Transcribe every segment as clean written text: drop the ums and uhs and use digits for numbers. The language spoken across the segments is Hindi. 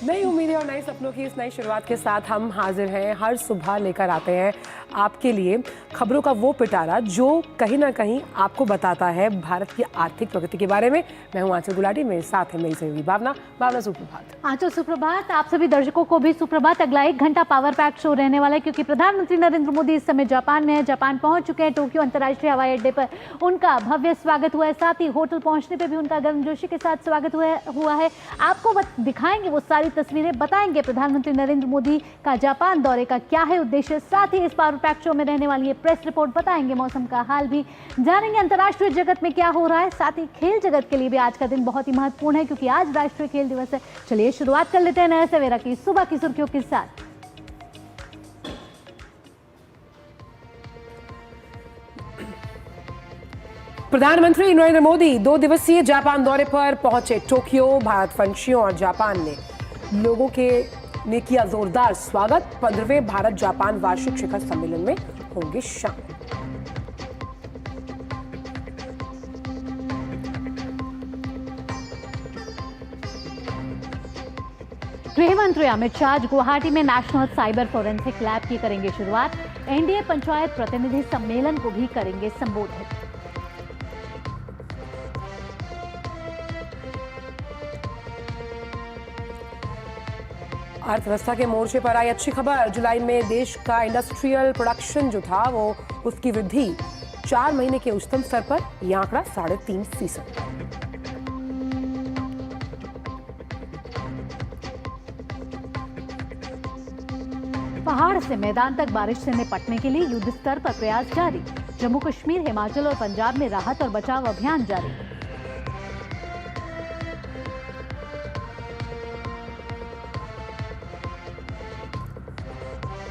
नई उम्मीदें और नए सपनों की इस नई शुरुआत के साथ हम हाजिर हैं। हर सुबह लेकर आते हैं आपके लिए खबरों का वो पिटारा जो कहीं ना कहीं आपको बताता है भारत की आर्थिक प्रगति के बारे में। मैं हूं आंचल गुलाटी, मेरे साथ है मेरी सहयोगी भावना। भावना, सुप्रभात। आंचल सुप्रभात। आप सभी दर्शकों को भी सुप्रभात। अगला 1 घंटा पावर पैक शो रहने वाला है क्योंकि प्रधानमंत्री नरेंद्र मोदी इस समय जापान में है। जापान पहुंच चुके हैं। टोक्यो अंतर्राष्ट्रीय हवाई अड्डे पर उनका भव्य स्वागत हुआ है। साथ ही होटल पहुंचने पर भी उनका गर्मजोशी के साथ स्वागत हुआ है। आपको दिखाएंगे वो सारी तस्वीरें, बताएंगे प्रधानमंत्री नरेंद्र मोदी का जापान दौरे का क्या है उद्देश्य। साथ ही इस पावर पैक शो में रहने वाली है प्रेस रिपोर्ट, बताएंगे मौसम का हाल भी, जानेंगे अंतर्राष्ट्रीय जगत में क्या हो रहा है। साथ ही खेल जगत के लिए भी आज का दिन बहुत ही महत्वपूर्ण है क्योंकि आज राष्ट्रीय खेल दिवस है। चलिए शुरुआत कर लेते हैं नया सवेरा की सुबह की सुर्खियों के साथ। प्रधानमंत्री नरेंद्र मोदी 2 दिवसीय जापान दौरे पर पहुंचे टोक्यो। भारतवंशियों और जापान ने लोगों ने किया जोरदार स्वागत। 15वें भारत जापान वार्षिक शिखर सम्मेलन में होंगे शामिल। गृह मंत्री अमित शाह आज गुवाहाटी में नेशनल साइबर फोरेंसिक लैब की करेंगे शुरुआत। एनडीए पंचायत प्रतिनिधि सम्मेलन को भी करेंगे संबोधित। अर्थव्यवस्था के मोर्चे पर आई अच्छी खबर। जुलाई में देश का इंडस्ट्रियल प्रोडक्शन जो था वो उसकी वृद्धि 4 महीने के उच्चतम स्तर पर, यह आंकड़ा 3.5%। पहाड़ से मैदान तक बारिश से निपटने के लिए युद्ध स्तर पर प्रयास जारी। जम्मू कश्मीर, हिमाचल और पंजाब में राहत और बचाव अभियान जारी।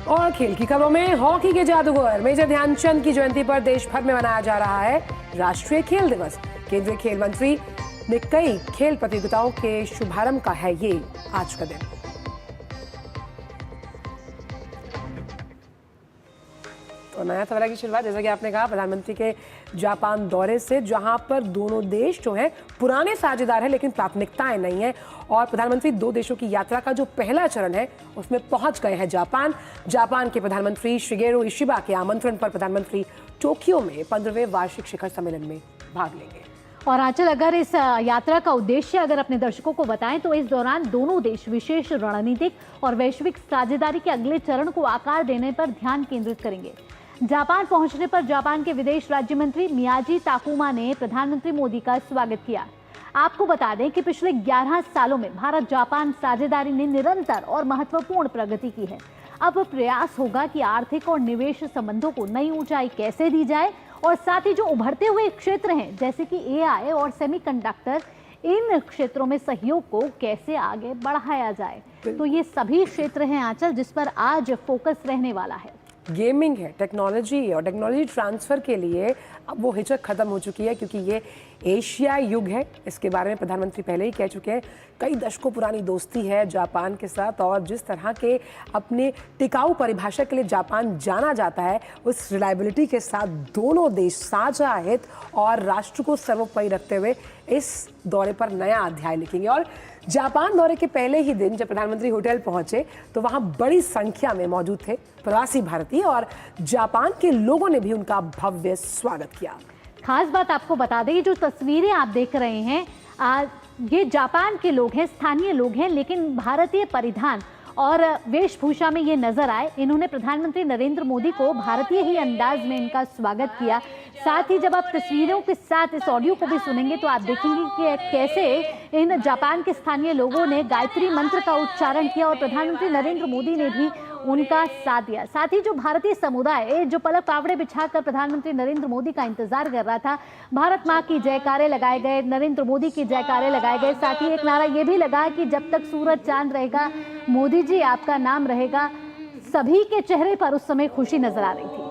और खेल की खबरों में हॉकी के जादूगर मेजर ध्यानचंद की जयंती पर देश भर में मनाया जा रहा है राष्ट्रीय खेल दिवस। केंद्रीय खेल मंत्री ने कई खेल प्रतियोगिताओं के शुभारंभ का है ये आज का दिन। तो नया सवेरा की शुरुआत, जैसा कि आपने कहा, प्रधानमंत्री के जापान दौरे से, जहां पर दोनों देश जो हैं पुराने साझेदार हैं लेकिन प्राथमिकताएं नहीं हैं। और प्रधानमंत्री 2 देशों की यात्रा का जो पहला चरण है उसमें पहुंच गए हैं जापान। जापान के प्रधानमंत्री शिगेरू इशिबा के आमंत्रण पर प्रधानमंत्री टोक्यो में 15वें वार्षिक शिखर सम्मेलन में भाग लेंगे। और आंचल, अगर इस यात्रा का उद्देश्य अगर अपने दर्शकों को बताएं तो इस दौरान दोनों देश विशेष रणनीतिक और वैश्विक साझेदारी के अगले चरण को आकार देने पर ध्यान केंद्रित करेंगे। जापान पहुंचने पर जापान के विदेश राज्य मंत्री मियाजी ताकुमा ने प्रधानमंत्री मोदी का स्वागत किया। आपको बता दें कि पिछले 11 सालों में भारत जापान साझेदारी ने निरंतर और महत्वपूर्ण प्रगति की है। अब प्रयास होगा कि आर्थिक और निवेश संबंधों को नई ऊंचाई कैसे दी जाए और साथ ही जो उभरते हुए क्षेत्र हैं जैसे कि एआई और सेमीकंडक्टर, इन क्षेत्रों में सहयोग को कैसे आगे बढ़ाया जाए। तो ये सभी क्षेत्र हैं आंचल जिस पर आज फोकस रहने वाला है। गेमिंग है, टेक्नोलॉजी और टेक्नोलॉजी ट्रांसफ़र के लिए अब वो हिचक खत्म हो चुकी है क्योंकि ये एशियाई युग है। इसके बारे में प्रधानमंत्री पहले ही कह चुके हैं। कई दशकों पुरानी दोस्ती है जापान के साथ और जिस तरह के अपने टिकाऊ परिभाषा के लिए जापान जाना जाता है, उस रिलायबिलिटी के साथ दोनों देश साझा हित और राष्ट्र को सर्वोपरि रखते हुए इस दौरे पर नया अध्याय लिखेंगे। और जापान दौरे के पहले ही दिन जब प्रधानमंत्री होटल पहुंचे तो वहां बड़ी संख्या में मौजूद थे प्रवासी भारतीय और जापान के लोगों ने भी उनका भव्य स्वागत किया। खास बात आपको बता दें, जो तस्वीरें आप देख रहे हैं ये जापान के लोग हैं, स्थानीय लोग हैं, लेकिन भारतीय परिधान और वेशभूषा में ये नजर आए। इन्होंने प्रधानमंत्री नरेंद्र मोदी को भारतीय ही अंदाज में इनका स्वागत किया। साथ ही जब आप तस्वीरों के साथ इस ऑडियो को भी सुनेंगे तो आप देखेंगे कि कैसे इन जापान के स्थानीय लोगों ने गायत्री मंत्र का उच्चारण किया और प्रधानमंत्री नरेंद्र मोदी ने भी उनका साथ दिया। साथ ही जो भारतीय समुदाय जो पलक पावड़े बिछाकर प्रधानमंत्री नरेंद्र मोदी का इंतजार कर रहा था, भारत माँ की जयकारे लगाए गए, नरेंद्र मोदी की जयकारे लगाए गए। साथ ही एक नारा ये भी लगा कि जब तक सूरज चांद रहेगा मोदी जी आपका नाम रहेगा। सभी के चेहरे पर उस समय खुशी नजर आ रही थी।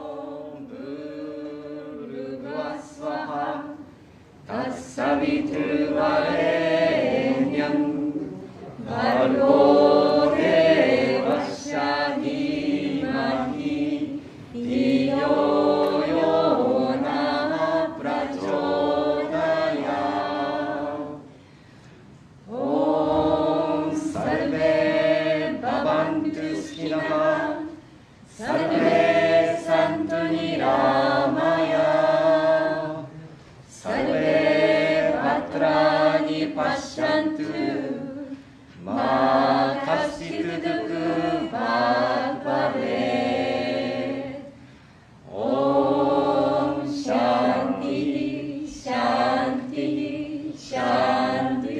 सर्वे भद्राणि पश्यन्तु मा कश्चित् दुःखभाग् भवेत्। ॐ शान्ति शान्ति शान्ति।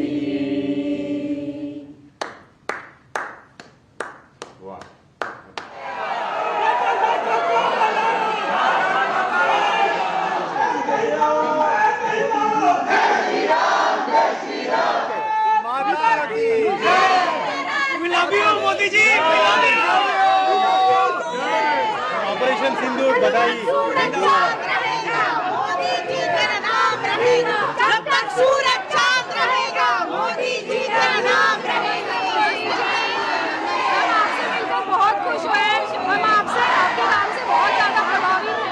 मोदी जी ऑपरेशन सिंदूर बधाई। मोदी जी का नाम रहेगा जब तक सूरज चांद रहेगा, मोदी जी का नाम रहेगा। हम आपसे मिलकर बहुत खुश हुए, हम आपसे आपके नाम से बहुत ज्यादा प्रभावित हैं।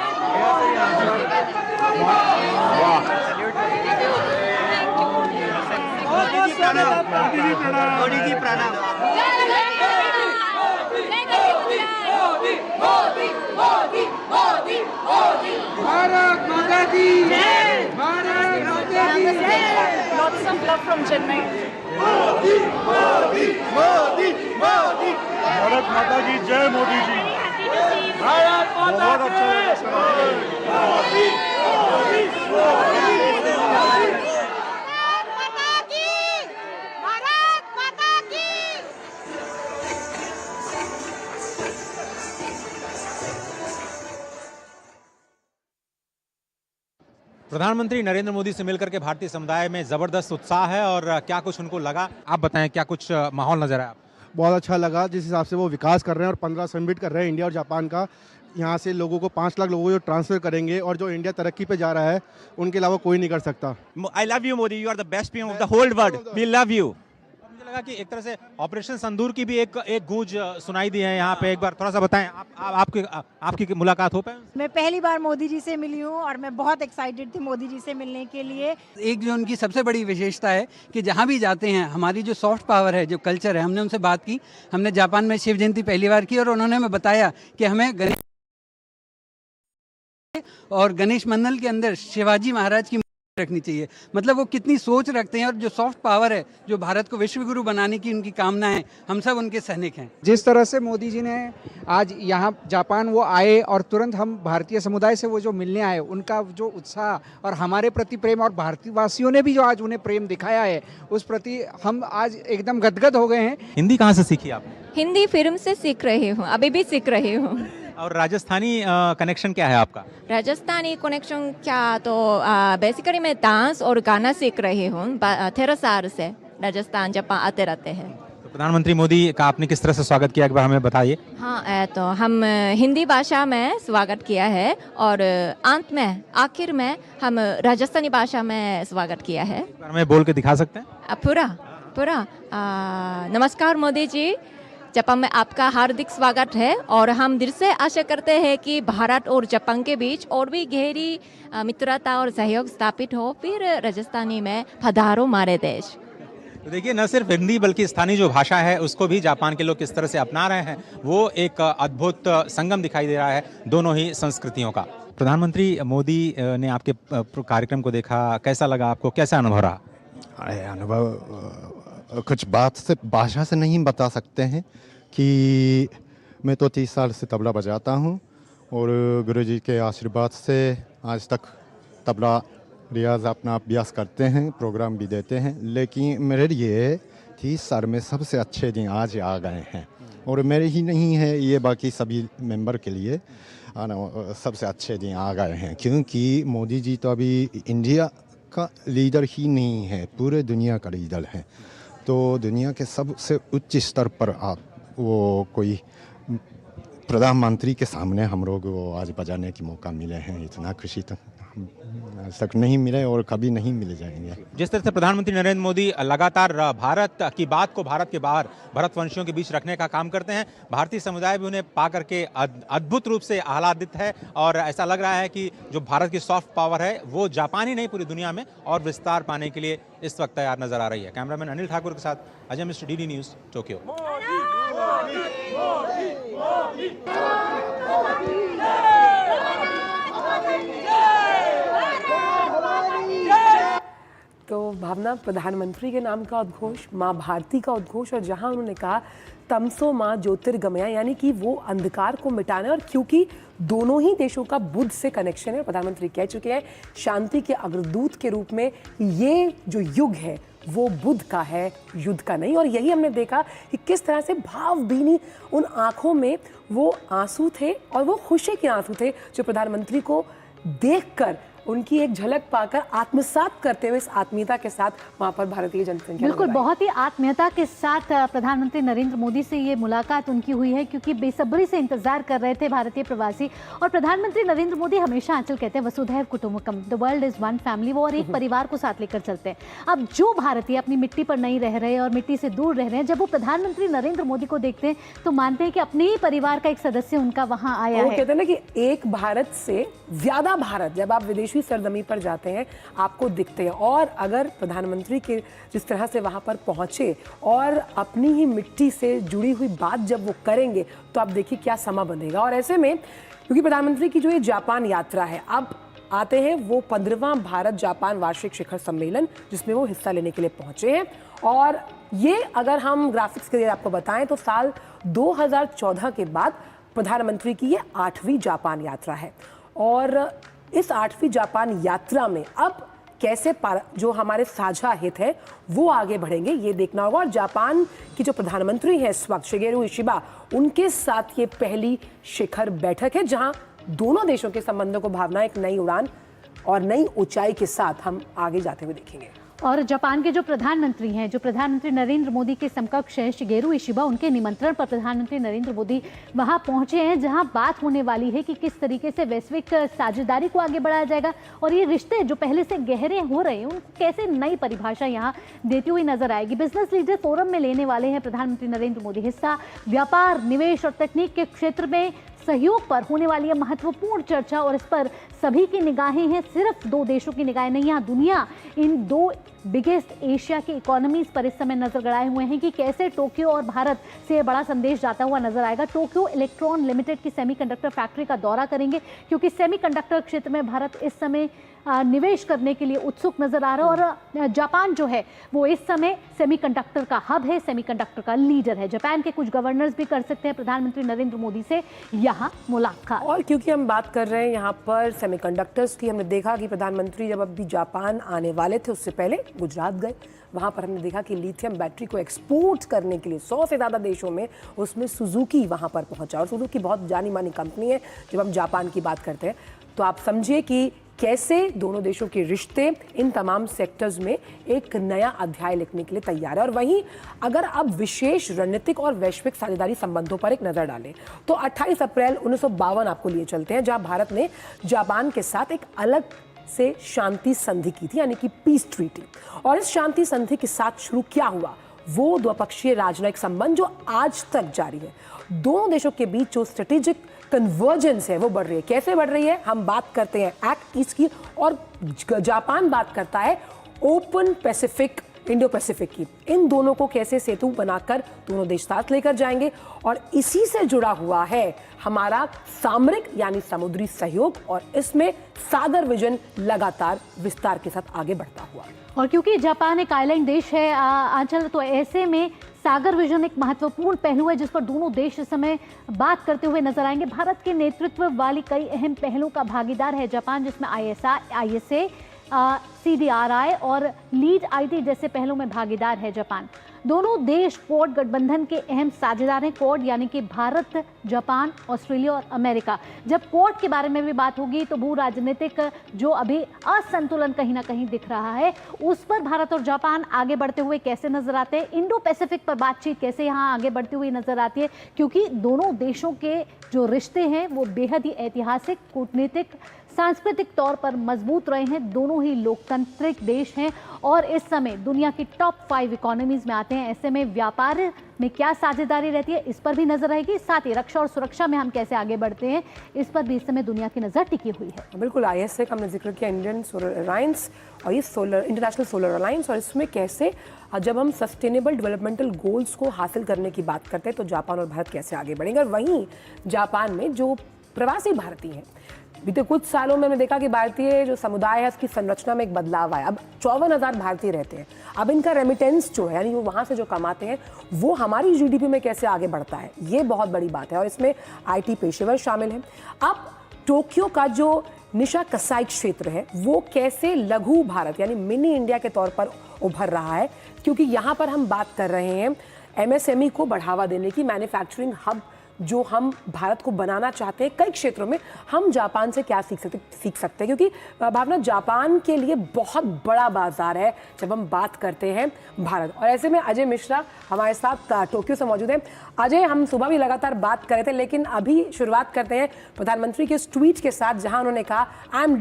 मोदी जी प्रणाम। भारत माता की जय। भारत माता की जय। Lots of love from Chennai. Modi Modi Modi Modi. Bharat माता की जय। मोदी जी भारत माता की मोदी मोदी मोदी। प्रधानमंत्री नरेंद्र मोदी से मिलकर के भारतीय समुदाय में जबरदस्त उत्साह है और क्या कुछ उनको लगा, आप बताएं, क्या कुछ माहौल नजर आया? बहुत अच्छा लगा जिस हिसाब से वो विकास कर रहे हैं और 15 समिट कर रहे हैं इंडिया और जापान का। यहाँ से लोगों को 5 लाख लोगों को जो ट्रांसफर करेंगे और जो इंडिया तरक्की पे जा रहा है उनके अलावा कोई नहीं कर सकता। I love you Modi, you are the best PM of the whole world, we love you. मुझे लगा कि एक तरह से ऑपरेशन सिंदूर की भी एक गूंज सुनाई दी है यहाँ पे। एक बार थोड़ा सा बताएं, आपकी मुलाकात हो पाए? मैं पहली बार मोदी जी से मिली हूँ और मैं बहुत एक्साइटेड थी मोदी जी से मिलने के लिए। एक जो उनकी सबसे बड़ी विशेषता है कि जहाँ भी जाते हैं हमारी जो सॉफ्ट पावर है, जो कल्चर है, हमने उनसे बात की। हमने जापान में शिव जयंती पहली बार की और उन्होंने हमें बताया कि हमें गणेश और गणेश मंडल के अंदर शिवाजी महाराज की रखनी चाहिए। मतलब वो कितनी सोच रखते हैं और जो सॉफ्ट पावर है, जो भारत को विश्व गुरु बनाने की उनकी कामना है, हम सब उनके सैनिक हैं। जिस तरह से मोदी जी ने आज यहाँ जापान वो आए और तुरंत हम भारतीय समुदाय से वो जो मिलने आए, उनका जो उत्साह और हमारे प्रति प्रेम और भारतीयवासियों ने भी जो आज उन्हें प्रेम दिखाया है, उस प्रति हम आज एकदम गदगद हो गए हैं। हिंदी कहाँ से सीखी आपने? हिंदी फिल्म से सीख रही हूँ, अभी भी सीख रही हूँ। और राजस्थानी कनेक्शन क्या है आपका? राजस्थानी कनेक्शन क्या, तो बेसिकली मैं डांस और गाना सीख रही हूँ 13 साल से। राजस्थान जापान आते रहते हैं। तो प्रधानमंत्री मोदी का आपने किस तरह से स्वागत किया, एक बार हमें बताइए। हाँ, तो हम हिंदी भाषा में स्वागत किया है और अंत में आखिर में हम राजस्थानी भाषा में स्वागत किया है। एक बार हमें बोल के दिखा सकते हैं? पूरा नमस्कार मोदी जी, जापान में आपका हार्दिक स्वागत है और हम दिल से आशा करते हैं कि भारत और जापान के बीच और भी गहरी मित्रता और सहयोग स्थापित हो। फिर राजस्थानी में पधारो हमारे देश। तो देखिए, न सिर्फ हिंदी बल्कि स्थानीय जो भाषा है उसको भी जापान के लोग किस तरह से अपना रहे हैं, वो एक अद्भुत संगम दिखाई दे रहा है दोनों ही संस्कृतियों का। प्रधानमंत्री मोदी ने आपके कार्यक्रम को देखा, कैसा लगा आपको, कैसा अनुभव रहा? अनुभव कुछ बात से, भाषा से नहीं बता सकते हैं कि मैं तो 30 साल से तबला बजाता हूँ और गुरुजी के आशीर्वाद से आज तक तबला रियाज अपना अभ्यास करते हैं, प्रोग्राम भी देते हैं। लेकिन मेरे लिए 30 साल में सबसे अच्छे दिन आज आ गए हैं और मेरे ही नहीं है, ये बाकी सभी मेंबर के लिए सबसे अच्छे दिन आ गए हैं। क्योंकि मोदी जी तो अभी इंडिया का लीडर ही नहीं है, पूरे दुनिया का लीडर है। तो दुनिया के सबसे उच्च स्तर पर आप वो कोई प्रधानमंत्री के सामने हम लोग वो आज बजाने की मौका मिले हैं, इतना खुशी तक आज तक नहीं मिले और कभी नहीं मिल जाएंगे। जिस तरह से प्रधानमंत्री नरेंद्र मोदी लगातार भारत की बात को भारत के बाहर भारतवंशियों के बीच रखने का काम करते हैं, भारतीय समुदाय भी उन्हें पा करके अद्भुत रूप से आह्लादित है और ऐसा लग रहा है कि जो भारत की सॉफ्ट पावर है वो जापान ही नहीं पूरी दुनिया में और विस्तार पाने के लिए इस वक्त तैयार नजर आ रही है। कैमरामैन अनिल ठाकुर के साथ Ajay Mishra, DD news, Tokyo. तो भावना, प्रधानमंत्री के नाम का उद्घोष, माँ भारती का उद्घोष, और जहां उन्होंने कहा तमसो माँ ज्योतिर्गमया, यानी कि वो अंधकार को मिटाना, और क्योंकि दोनों ही देशों का बुद्ध से कनेक्शन है, प्रधानमंत्री कह चुके हैं शांति के अग्रदूत के रूप में ये जो युग है वो बुद्ध का है, युद्ध का नहीं। और यही हमने देखा कि किस तरह से भावभीनी उन आंखों में वो आंसू थे, और वो खुशी के आंसू थे जो प्रधानमंत्री को देखकर, उनकी एक झलक पाकर आत्मसात करते हुए इस आत्मीयता के साथ वहाँ पर भारतीय जनसंख्या बिल्कुल बहुत ही आत्मीयता के साथ प्रधानमंत्री नरेंद्र मोदी से ये मुलाकात उनकी हुई है, क्योंकि बेसब्री से इंतजार कर रहे थे भारतीय प्रवासी। और प्रधानमंत्री नरेंद्र मोदी हमेशा आंचल कहते हैं वसुधैव कुटुंबकम, the world is one family, वो और एक परिवार को साथ लेकर चलते हैं। अब जो भारतीय अपनी मिट्टी पर नहीं रह रहे और मिट्टी से दूर रह रहे हैं, जब वो प्रधानमंत्री नरेंद्र मोदी को देखते हैं तो मानते हैं कि अपने ही परिवार का एक सदस्य उनका वहाँ आया है। वो कहते हैं ना कि एक भारत से ज्यादा भारत जब आप विदेशी सरजमी पर जाते हैं आपको दिखते हैं। और अगर प्रधानमंत्री के जिस तरह से वहां पर पहुंचे और अपनी ही मिट्टी से जुड़ी हुई बात जब वो करेंगे तो आप देखिए क्या समा बनेगा। और ऐसे में क्योंकि प्रधानमंत्री की जो ये जापान यात्रा है, अब आते हैं वो 15वां भारत जापान वार्षिक शिखर सम्मेलन जिसमें वो हिस्सा लेने के लिए पहुंचे हैं। और ये अगर हम ग्राफिक्स के लिए आपको बताएं तो साल 2014 के बाद प्रधानमंत्री की ये 8वीं जापान यात्रा है। और इस 8वीं जापान यात्रा में अब कैसे जो हमारे साझा हित है वो आगे बढ़ेंगे ये देखना होगा। और जापान की जो प्रधानमंत्री है इस वक्त शिगेरू इशिबा, उनके साथ ये पहली शिखर बैठक है जहां दोनों देशों के संबंधों को भावना एक नई उड़ान और नई ऊंचाई के साथ हम आगे जाते हुए देखेंगे। और जापान के जो प्रधानमंत्री हैं, जो प्रधानमंत्री नरेंद्र मोदी के समकक्ष हैं शिगेरू इशिबा, उनके निमंत्रण पर प्रधानमंत्री नरेंद्र मोदी वहां पहुंचे हैं, जहां बात होने वाली है कि किस तरीके से वैश्विक साझेदारी को आगे बढ़ाया जाएगा और ये रिश्ते जो पहले से गहरे हो रहे हैं उनको कैसे नई परिभाषा यहां देती हुई नजर आएगी। बिजनेस लीडर फोरम में लेने वाले हैं प्रधानमंत्री नरेंद्र मोदी हिस्सा। व्यापार, निवेश और तकनीक के क्षेत्र में सहयोग पर होने वाली है महत्वपूर्ण चर्चा, और इस पर सभी की निगाहें हैं, सिर्फ दो देशों की निगाहें नहीं, यहाँ दुनिया इन दो बिगेस्ट एशिया की इकोनॉमीज पर इस समय नजर गड़ाए हुए हैं कि कैसे टोक्यो और भारत से बड़ा संदेश जाता हुआ नजर आएगा। टोक्यो इलेक्ट्रॉन लिमिटेड की सेमीकंडक्टर फैक्ट्री का दौरा करेंगे, क्योंकि सेमीकंडक्टर क्षेत्र में भारत इस समय निवेश करने के लिए उत्सुक नजर आ रहा है। और जापान जो है वो इस समय सेमीकंडक्टर का हब है, सेमीकंडक्टर का लीडर है। जापान के कुछ गवर्नर्स भी कर सकते हैं प्रधानमंत्री नरेंद्र मोदी से यहाँ मुलाकात। और क्योंकि हम बात कर रहे हैं यहाँ पर सेमीकंडक्टर्स की, हमने देखा कि प्रधानमंत्री जब अभी जापान आने वाले थे उससे पहले गुजरात गए, वहाँ पर हमने देखा कि लिथियम बैटरी को एक्सपोर्ट करने के लिए 100 से ज़्यादा देशों में उसमें सुजुकी वहाँ पर पहुँचा। और सुजुकी बहुत जानी मानी कंपनी है। जब हम जापान की बात करते हैं तो आप समझिए कि कैसे दोनों देशों के रिश्ते इन तमाम सेक्टर्स में एक नया अध्याय लिखने के लिए तैयार है। और वहीं अगर अब विशेष रणनीतिक और वैश्विक साझेदारी संबंधों पर एक नज़र डालें तो 28 अप्रैल 1952 आपको लिए चलते हैं, जहां भारत ने जापान के साथ एक अलग से शांति संधि की थी, यानी कि पीस ट्रीटी। और इस शांति संधि के साथ शुरू क्या हुआ, वो द्विपक्षीय राजनयिक संबंध जो आज तक जारी है। दोनों देशों के बीच जो स्ट्रेटेजिक कन्वर्जेंस है वो बढ़ रही है। कैसे बढ़ रही है, हम बात करते हैं एक्ट ईस्ट की, और जापान बात करता है ओपन पैसिफिक, इंडो पैसिफिक की। इन दोनों को कैसे सेतु बनाकर दोनों देश साथ लेकर जाएंगे। और इसी से जुड़ा हुआ है हमारा सामरिक यानी समुद्री सहयोग, और इसमें सागर विजन लगातार विस्तार के साथ आगे बढ़ता हुआ। और क्योंकि जापान एक आइलैंड देश है आंचल, तो ऐसे में सागर विजन एक महत्वपूर्ण पहलू है जिस पर दोनों देश इस समय बात करते हुए नजर आएंगे। भारत के नेतृत्व वाली कई अहम पहलों का भागीदार है जापान, जिसमें ISA, CDRI और लीड IT जैसे पहलों में भागीदार है जापान। दोनों देश क्वाड गठबंधन के अहम साझेदार हैं। क्वाड यानी कि भारत, जापान, ऑस्ट्रेलिया और अमेरिका। जब क्वाड के बारे में भी बात होगी तो भू राजनीतिक जो अभी असंतुलन कहीं ना कहीं दिख रहा है उस पर भारत और जापान आगे बढ़ते हुए कैसे नजर आते हैं। इंडो पैसिफिक पर बातचीत कैसे यहाँ आगे बढ़ती हुई नजर आती है, क्योंकि दोनों देशों के जो रिश्ते हैं वो बेहद ही ऐतिहासिक, कूटनीतिक, सांस्कृतिक तौर पर मजबूत रहे हैं। दोनों ही लोकतांत्रिक देश हैं और इस समय दुनिया की टॉप 5 इकोनॉमीज में आते हैं। ऐसे में व्यापार में क्या साझेदारी रहती है इस पर भी नजर रहेगी। साथ ही रक्षा और सुरक्षा में हम कैसे आगे बढ़ते हैं इस पर भी इस समय दुनिया की नजर टिकी हुई है। बिल्कुल, ISA का हमने जिक्र किया, इंडियन सोलर अलायंस, और ये इंटरनेशनल सोलर अलायंस, और इसमें कैसे जब हम सस्टेनेबल डेवलपमेंटल गोल्स को हासिल करने की बात करते हैं तो जापान और भारत कैसे आगे बढ़ेंगे। और वहीं जापान में जो प्रवासी भारतीय हैं बीते कुछ सालों में हमने देखा कि भारतीय जो समुदाय है उसकी संरचना में एक बदलाव आया। अब 54,000 भारतीय रहते हैं। अब इनका रेमिटेंस जो है, यानी वो वहाँ से जो कमाते हैं, वो हमारी जीडीपी में कैसे आगे बढ़ता है, ये बहुत बड़ी बात है। और इसमें आईटी पेशेवर शामिल हैं। अब टोक्यो का जो निशा कसाई क्षेत्र है वो कैसे लघु भारत यानी मिनी इंडिया के तौर पर उभर रहा है, क्योंकि यहाँ पर हम बात कर रहे हैं एमएसएमई को बढ़ावा देने की, मैन्युफैक्चरिंग हब जो हम भारत को बनाना चाहते हैं। कई क्षेत्रों में हम जापान से क्या सीख सकते हैं, क्योंकि भावना जापान के लिए बहुत बड़ा बाजार है जब हम बात करते हैं भारत। और ऐसे में अजय मिश्रा हमारे साथ टोक्यो से मौजूद हैं। अजय, हम सुबह भी लगातार बात कर रहे थे, लेकिन अभी शुरुआत करते हैं प्रधानमंत्री के इस ट्वीट के साथ, जहां उन्होंने कहा I am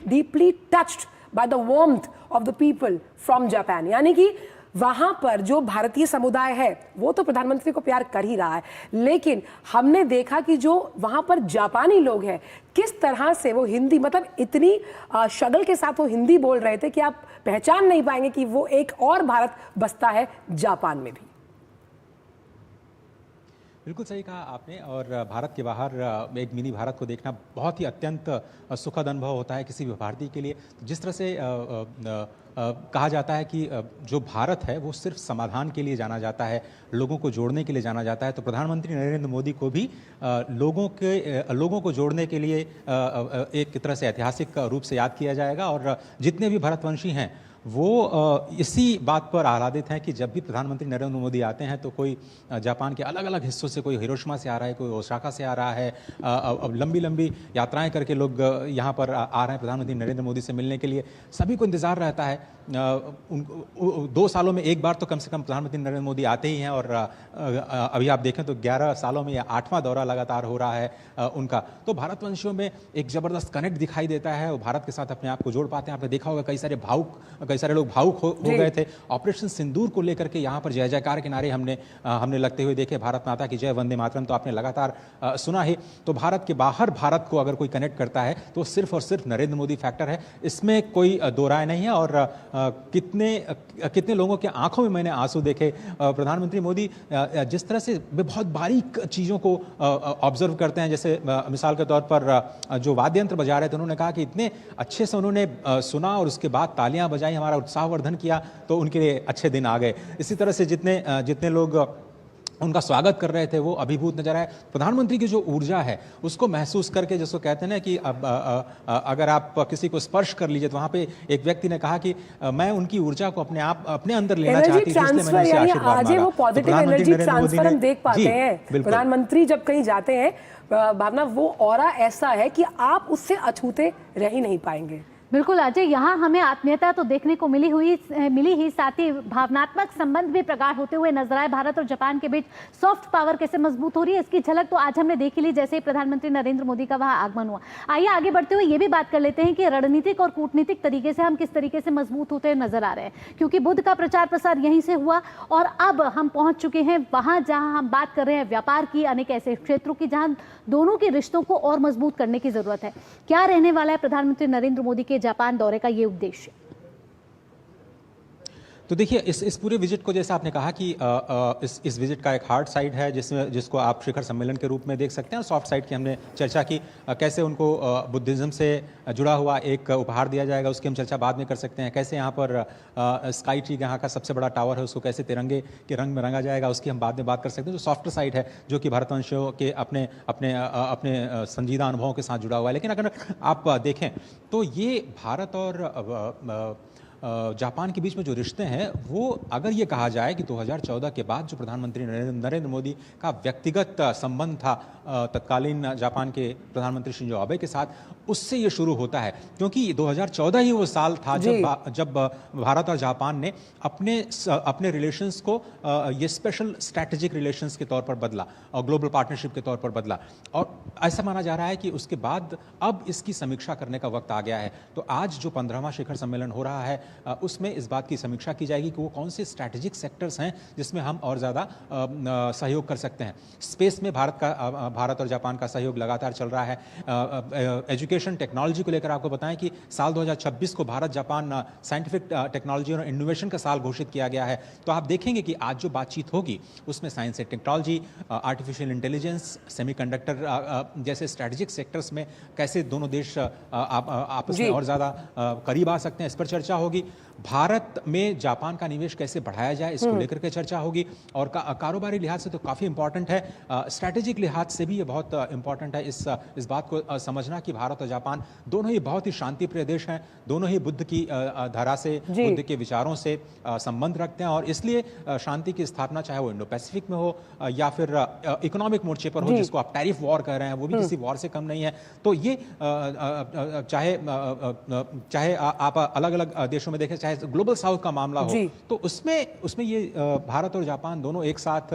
deeply touched by the warmth of the people from Japan. यानी कि वहां पर जो भारतीय समुदाय है वो तो प्रधानमंत्री को प्यार कर ही रहा है, लेकिन हमने देखा कि जो वहां पर जापानी लोग हैं किस तरह से वो हिंदी, मतलब इतनी शगल के साथ वो हिंदी बोल रहे थे कि आप पहचान नहीं पाएंगे कि वो एक और भारत बसता है जापान में भी। बिल्कुल सही कहा आपने। और भारत के बाहर एक मिनी भारत को देखना बहुत ही अत्यंत सुखद अनुभव होता है किसी भी भारतीय के लिए। जिस तरह से कहा जाता है कि जो भारत है वो सिर्फ समाधान के लिए जाना जाता है, लोगों को जोड़ने के लिए जाना जाता है, तो प्रधानमंत्री नरेंद्र मोदी को भी लोगों को जोड़ने के लिए एक तरह से ऐतिहासिक रूप से याद किया जाएगा। और जितने भी भारतवंशी हैं वो इसी बात पर आह्लादित हैं कि जब भी प्रधानमंत्री नरेंद्र मोदी आते हैं तो कोई जापान के अलग अलग हिस्सों से, कोई हिरोशिमा से आ रहा है, कोई ओसाका से आ रहा है, अब लंबी लंबी यात्राएं करके लोग यहाँ पर आ रहे हैं प्रधानमंत्री नरेंद्र मोदी से मिलने के लिए। सभी को इंतज़ार रहता है। 2 सालों में एक बार तो कम से कम प्रधानमंत्री नरेंद्र मोदी आते ही हैं। और अभी आप देखें तो 11 सालों में यह 8वां दौरा लगातार हो रहा है उनका। तो भारतवंशियों में एक ज़बरदस्त कनेक्ट दिखाई देता है, वो भारत के साथ अपने आप को जोड़ पाते हैं। आपने देखा होगा कई सारे लोग भावुक हो गए थे। ऑपरेशन सिंदूर को लेकर के यहाँ पर जय जयकार के नारे हमने लगते हुए देखे, भारत माता की जय, वंदे मातरम तो आपने लगातार सुना है। तो भारत के बाहर भारत को अगर कोई कनेक्ट करता है तो सिर्फ और सिर्फ नरेंद्र मोदी फैक्टर है, इसमें कोई दो राय नहीं है। और कितने लोगों के आंखों में मैंने आंसू देखे। प्रधानमंत्री मोदी जिस तरह से बहुत बारीक चीज़ों को ऑब्जर्व करते हैं, जैसे मिसाल के तौर पर जो वाद्य यंत्र बजा रहे थे, उन्होंने कहा कि इतने अच्छे से उन्होंने सुना और उसके बाद तालियां बजाई, हमारा उत्साहवर्धन किया, तो उनके लिए अच्छे दिन आ गए। इसी तरह से जितने लोग उनका स्वागत कर रहे थे वो अभिभूत नजर आए। प्रधानमंत्री की जो ऊर्जा है उसको महसूस करके, जिसको कहते हैं ना कि अब अगर आप किसी को स्पर्श कर लीजिए, तो वहाँ पे एक व्यक्ति ने कहा कि मैं उनकी ऊर्जा को अपने अंदर लेना चाहती थी, इसलिए मैंने उनसे आशीर्वाद मांगा। वो पॉजिटिव एनर्जी ट्रांसफर हम देख पाते हैं। प्रधानमंत्री जब कहीं जाते हैं, भावना, वो ऑरा ऐसा है कि आप उससे अछूते रह ही नहीं पाएंगे। बिल्कुल अजय, यहाँ हमें आत्मीयता तो देखने को मिली ही, साथ ही भावनात्मक संबंध भी प्रगाढ़ होते हुए नजर आए। भारत और जापान के बीच सॉफ्ट पावर कैसे मजबूत हो रही है, इसकी झलक तो आज हमने देख ली जैसे ही प्रधानमंत्री नरेंद्र मोदी का वहाँ आगमन हुआ। आइए आगे बढ़ते हुए ये भी बात कर लेते हैं कि रणनीतिक और कूटनीतिक तरीके से हम किस तरीके से मजबूत होते नजर आ रहे हैं, क्योंकि बुद्ध का प्रचार प्रसार यहीं से हुआ और अब हम पहुंच चुके हैं वहां जहां हम बात कर रहे हैं व्यापार की, अनेक ऐसे क्षेत्रों की जहां दोनों के रिश्तों को और मजबूत करने की जरूरत है। क्या रहने वाला है प्रधानमंत्री नरेंद्र मोदी के जापान दौरे का ये उद्देश्य? तो देखिए, इस पूरे विजिट को, जैसे आपने कहा कि इस विजिट का एक हार्ड साइड है जिसको आप शिखर सम्मेलन के रूप में देख सकते हैं, और सॉफ्ट साइड की हमने चर्चा की, कैसे उनको बुद्धिज्म से जुड़ा हुआ एक उपहार दिया जाएगा, उसकी हम चर्चा बाद में कर सकते हैं। कैसे यहाँ पर स्काई ट्री, यहाँ का सबसे बड़ा टावर है, उसको कैसे तिरंगे के रंग में रंगा जाएगा, उसकी हम बाद में बात कर सकते हैं। जो सॉफ्ट साइड है, जो कि भारतवंशियों के अपने संजीदा अनुभवों के साथ जुड़ा हुआ है। लेकिन अगर आप देखें तो ये भारत और जापान के बीच में जो रिश्ते हैं, वो अगर ये कहा जाए कि 2014 के बाद जो प्रधानमंत्री नरेंद्र मोदी का व्यक्तिगत संबंध था तत्कालीन जापान के प्रधानमंत्री शिंजो आबे के साथ, उससे ये शुरू होता है। क्योंकि 2014 ही वो साल था जब भारत और जापान ने अपने रिलेशंस को ये स्पेशल स्ट्रैटेजिक रिलेशंस के तौर पर बदला और ग्लोबल पार्टनरशिप के तौर पर बदला। और ऐसा माना जा रहा है कि उसके बाद अब इसकी समीक्षा करने का वक्त आ गया है। तो आज जो 15वां शिखर सम्मेलन हो रहा है, उसमें इस बात की समीक्षा की जाएगी कि वो कौन से स्ट्रैटेजिक सेक्टर्स हैं जिसमें हम और ज़्यादा सहयोग कर सकते हैं। स्पेस में भारत और जापान का सहयोग लगातार चल रहा है। एजुकेशन टेक्नोलॉजी को लेकर आपको बताएं कि साल 2026 को भारत जापान साइंटिफिक टेक्नोलॉजी और इनोवेशन का साल घोषित किया गया है। तो आप देखेंगे कि आज जो बातचीत होगी उसमें science and technology, artificial intelligence, semiconductor जैसे स्ट्रैटेजिक सेक्टर्स में कैसे दोनों देश आपस में और ज़्यादा करीब आ सकते हैं, इस पर चर्चा होगी। भारत में जापान का निवेश कैसे बढ़ाया जाए, इसको लेकर के चर्चा होगी। और कारोबारी लिहाज से तो काफ़ी इंपॉर्टेंट है, स्ट्रैटेजिक लिहाज से भी ये बहुत इंपॉर्टेंट है इस बात को समझना कि भारत और जापान दोनों ही बहुत ही शांति प्रिय देश हैं, दोनों ही बुद्ध की धारा से, बुद्ध के विचारों से संबंध रखते हैं, और इसलिए शांति की स्थापना चाहे वो इंडो पैसिफिक में हो या फिर इकोनॉमिक मोर्चे पर हो, जिसको आप टैरिफ वॉर कह रहे हैं, वो भी किसी वॉर से कम नहीं है। तो ये चाहे आप अलग अलग देशों में देखें, चाहे ग्लोबल साउथ का मामला हो, तो उसमें ये भारत और जापान दोनों एक साथ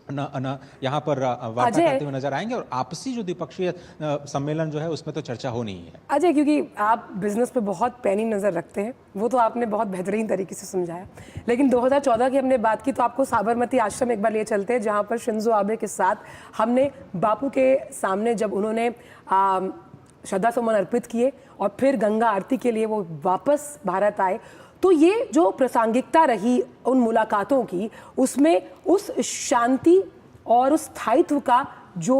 यहाँ पर वार्ता करते हुए नजर आएंगे, और आपसी जो द्विपक्षीय सम्मेलन जो है उसमें तो चर्चा होनी ही है। अजय, क्योंकि आप बिजनेस पे बहुत पैनी नजर रखते हैं, वो तो आपने बहुत बेहतरीन तरीके से समझाया, लेकिन 2014 की हमने बात की तो आपको साबरमती आश्रम एक बार ले चलते हैं, जहाँ पर शिंजो आबे के साथ हमने बापू के सामने जब उन्होंने श्रद्धा सुमन अर्पित किए और फिर गंगा आरती के लिए वो वापस भारत आए, तो ये जो प्रासंगिकता रही उन मुलाकातों की, उसमें उस शांति और उस स्थायित्व का जो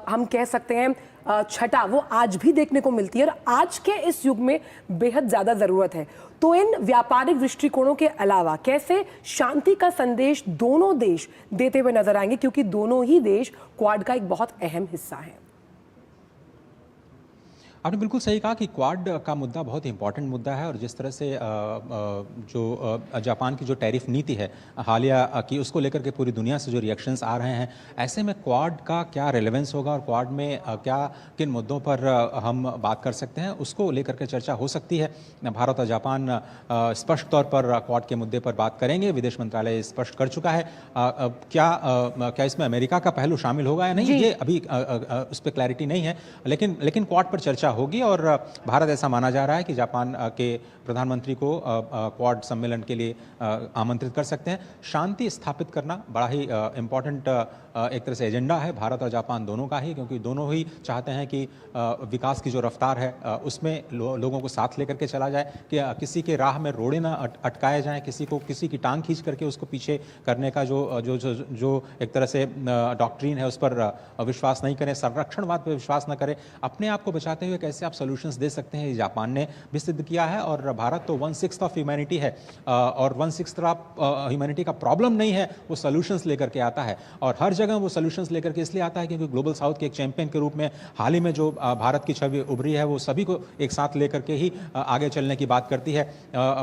हम कह सकते हैं छटा, वो आज भी देखने को मिलती है, और आज के इस युग में बेहद ज़्यादा ज़रूरत है। तो इन व्यापारिक दृष्टिकोणों के अलावा कैसे शांति का संदेश दोनों देश देते हुए नजर आएंगे, क्योंकि दोनों ही देश क्वाड का एक बहुत अहम हिस्सा है। आपने बिल्कुल सही कहा कि क्वाड का मुद्दा बहुत इंपॉर्टेंट मुद्दा है, और जिस तरह से जो जापान की जो टैरिफ नीति है हालिया की, उसको लेकर के पूरी दुनिया से जो रिएक्शंस आ रहे हैं, ऐसे में क्वाड का क्या रेलेवेंस होगा और क्वाड में क्या किन मुद्दों पर हम बात कर सकते हैं, उसको लेकर के चर्चा हो सकती है। भारत और जापान स्पष्ट तौर पर क्वाड के मुद्दे पर बात करेंगे, विदेश मंत्रालय स्पष्ट कर चुका है। क्या इसमें अमेरिका का पहलू शामिल होगा या नहीं, ये अभी उस पर क्लैरिटी नहीं है, लेकिन क्वाड पर चर्चा होगी, और भारत ऐसा माना जा रहा है कि जापान के प्रधानमंत्री को क्वाड सम्मेलन के लिए आमंत्रित कर सकते हैं। शांति स्थापित करना बड़ा ही इम्पोर्टेंट एक तरह से एजेंडा है भारत और जापान दोनों का ही, क्योंकि दोनों ही चाहते हैं कि विकास की जो रफ्तार है उसमें लोगों को साथ लेकर के चला जाए, कि किसी के राह में रोड़े ना अटकाए जाएं, किसी की टांग खींच करके उसको पीछे करने का जो एक तरह से डॉक्ट्रीन है उस पर विश्वास नहीं करें, संरक्षणवाद पर विश्वास न करें। अपने आप को बचाते हुए कैसे आप सॉल्यूशंस दे सकते हैं, जापान ने भी सिद्ध किया है। और भारत तो 1/6 ऑफ ह्यूमैनिटी है, और 1/6 ह्यूमैनिटी का प्रॉब्लम नहीं है, वो सॉल्यूशंस लेकर के आता है, और हर जगह वो सॉल्यूशंस लेकर के इसलिए आता है क्योंकि ग्लोबल साउथ के एक चैंपियन के रूप में हाल ही में जो भारत की छवि उभरी है, वो सभी को एक साथ लेकर के ही आगे चलने की बात करती है।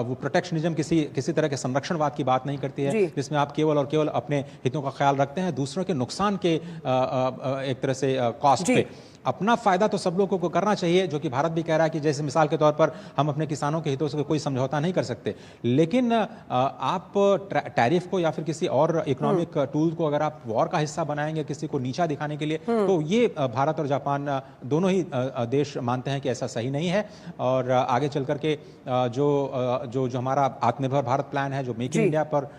वो प्रोटेक्शनिज्म किसी तरह के संरक्षणवाद की बात नहीं करती है, जिसमें आप केवल और केवल अपने हितों का ख्याल रखते हैं, दूसरों के नुकसान के एक तरह से कॉस्ट पे। अपना फायदा तो सब लोगों को करना चाहिए, जो कि भारत भी कह रहा है कि जैसे मिसाल के तौर पर हम अपने किसानों के हितों से कोई समझौता नहीं कर सकते, लेकिन आप टैरिफ को या फिर किसी और इकोनॉमिक टूल को अगर आप वॉर का हिस्सा बनाएंगे किसी को नीचा दिखाने के लिए, तो ये भारत और जापान दोनों ही देश मानते हैं कि ऐसा सही नहीं है। और आगे चल करके जो हमारा आत्मनिर्भर भारत प्लान है, जो मेक इन इंडिया पर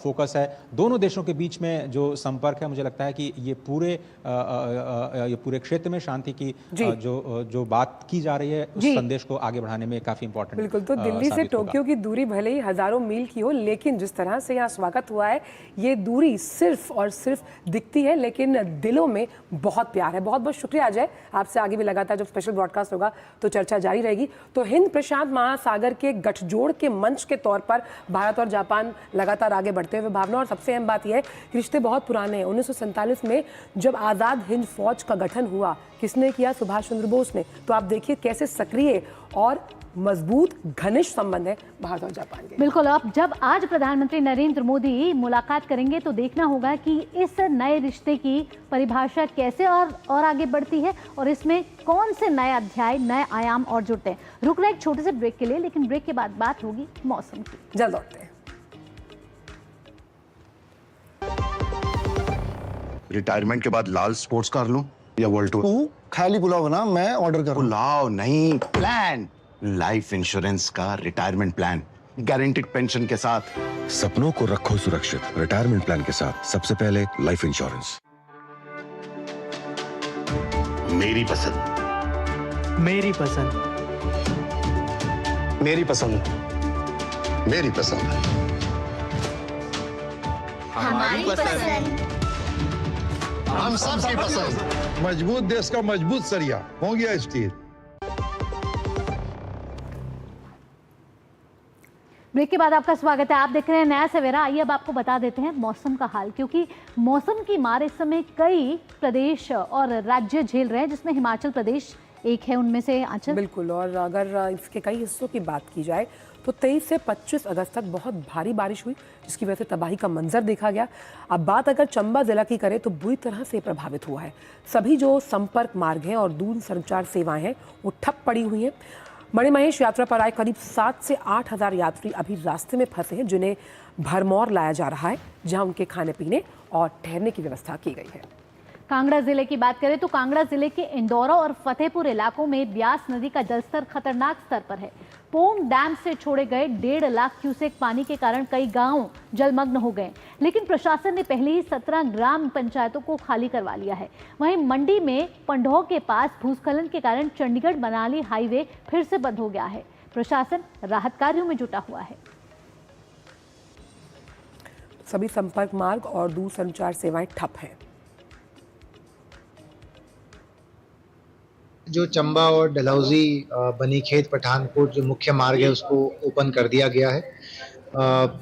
फोकस है, दोनों देशों के बीच में जो संपर्क है, मुझे लगता है कि ये पूरे क्षेत्र में शांति की जो बात की जा रही है, उस संदेश को आगे बढ़ाने में काफी इंपॉर्टेंट। बिल्कुल। तो दिल्ली से टोक्यो की दूरी भले ही हजारों मील की हो, लेकिन जिस तरह से यहाँ स्वागत हुआ है, ये दूरी सिर्फ और सिर्फ दिखती है, लेकिन दिलों में बहुत प्यार है। बहुत बहुत शुक्रिया अजय, आपसे आगे भी लगातार जब स्पेशल ब्रॉडकास्ट होगा तो चर्चा जारी रहेगी। तो हिंद प्रशांत महासागर के गठजोड़ के मंच के तौर पर भारत और जापान लगातार आगे बढ़ते हुए भावना, और सबसे अहम बात यह है कि रिश्ते बहुत पुराने हैं। 1947 में जब आज़ाद हिंद फौज का गठन हुआ, किसने किया? सुभाष चंद्र बोस ने। तो आप देखिए कैसे सक्रिय और मजबूत घनिष्ठ संबंध है भारत और जापान के। बिल्कुल। अब जब आज प्रधानमंत्री नरेंद्र मोदी मुलाकात करेंगे तो देखना होगा कि इस नए रिश्ते की परिभाषा कैसे और आगे बढ़ती है, और इसमें कौन से नए अध्याय, नए आयाम और जुड़ते हैं। रुक रहे एक छोटे से ब्रेक के लिए, लेकिन ब्रेक के बाद बात होगी मौसम की। जल्द लौटते हैं। रिटायरमेंट के बाद लाल स्पोर्ट्स कार लूं या वर्ल्ड टूर? तू खाली पुलाव बना, मैं ऑर्डर करूं। पुलाव नहीं, प्लान। लाइफ इंश्योरेंस का रिटायरमेंट प्लान, गारंटीड पेंशन के साथ। सपनों को रखो सुरक्षित रिटायरमेंट प्लान के साथ। सबसे पहले लाइफ इंश्योरेंस। मेरी पसंद, मेरी पसंद, मेरी पसंद, मेरी पसंद, हमारी पसंद, हम सबकी पसंद। मजबूत देश का मजबूत सरिया हो गया स्टील। ब्रेक के बाद आपका स्वागत है। आप देख रहे हैं नया सवेरा। आइए अब आपको बता देते हैं मौसम का हाल, क्योंकि मौसम की मार इस समय कई प्रदेश और राज्य झेल रहे हैं, जिसमें हिमाचल प्रदेश एक है उनमें से। आंचल, बिल्कुल। और अगर इसके कई हिस्सों की बात की जाए तो 23 से 25 अगस्त तक बहुत भारी बारिश हुई, जिसकी वजह से तबाही का मंजर देखा गया। अब बात अगर चंबा जिला की करें तो बुरी तरह से प्रभावित हुआ है। सभी जो संपर्क मार्ग हैं और दूर संचार सेवाएं हैं वो ठप पड़ी हुई हैं। मणिमहेश यात्रा पर आए करीब 7 से 8 हज़ार यात्री अभी रास्ते में फंसे हैं, जिन्हें भरमौर लाया जा रहा है, जहां उनके खाने पीने और ठहरने की व्यवस्था की गई है। कांगड़ा जिले की बात करें तो कांगड़ा जिले के इंदौरा और फतेहपुर इलाकों में ब्यास नदी का जलस्तर खतरनाक स्तर पर है। पोंग डैम से छोड़े गए 1.5 लाख क्यूसेक पानी के कारण कई गांव जलमग्न हो गए, लेकिन प्रशासन ने पहले ही 17 ग्राम पंचायतों को खाली करवा लिया है। वहीं मंडी में पंडोह के पास भूस्खलन के कारण चंडीगढ़ मनाली हाईवे फिर से बंद हो गया है। प्रशासन राहत कार्यों में जुटा हुआ है। सभी संपर्क मार्ग और दूर संचार सेवाएं ठप हैं। जो चंबा और डलहौजी बनीखेत पठानकोट जो मुख्य मार्ग है उसको ओपन कर दिया गया है।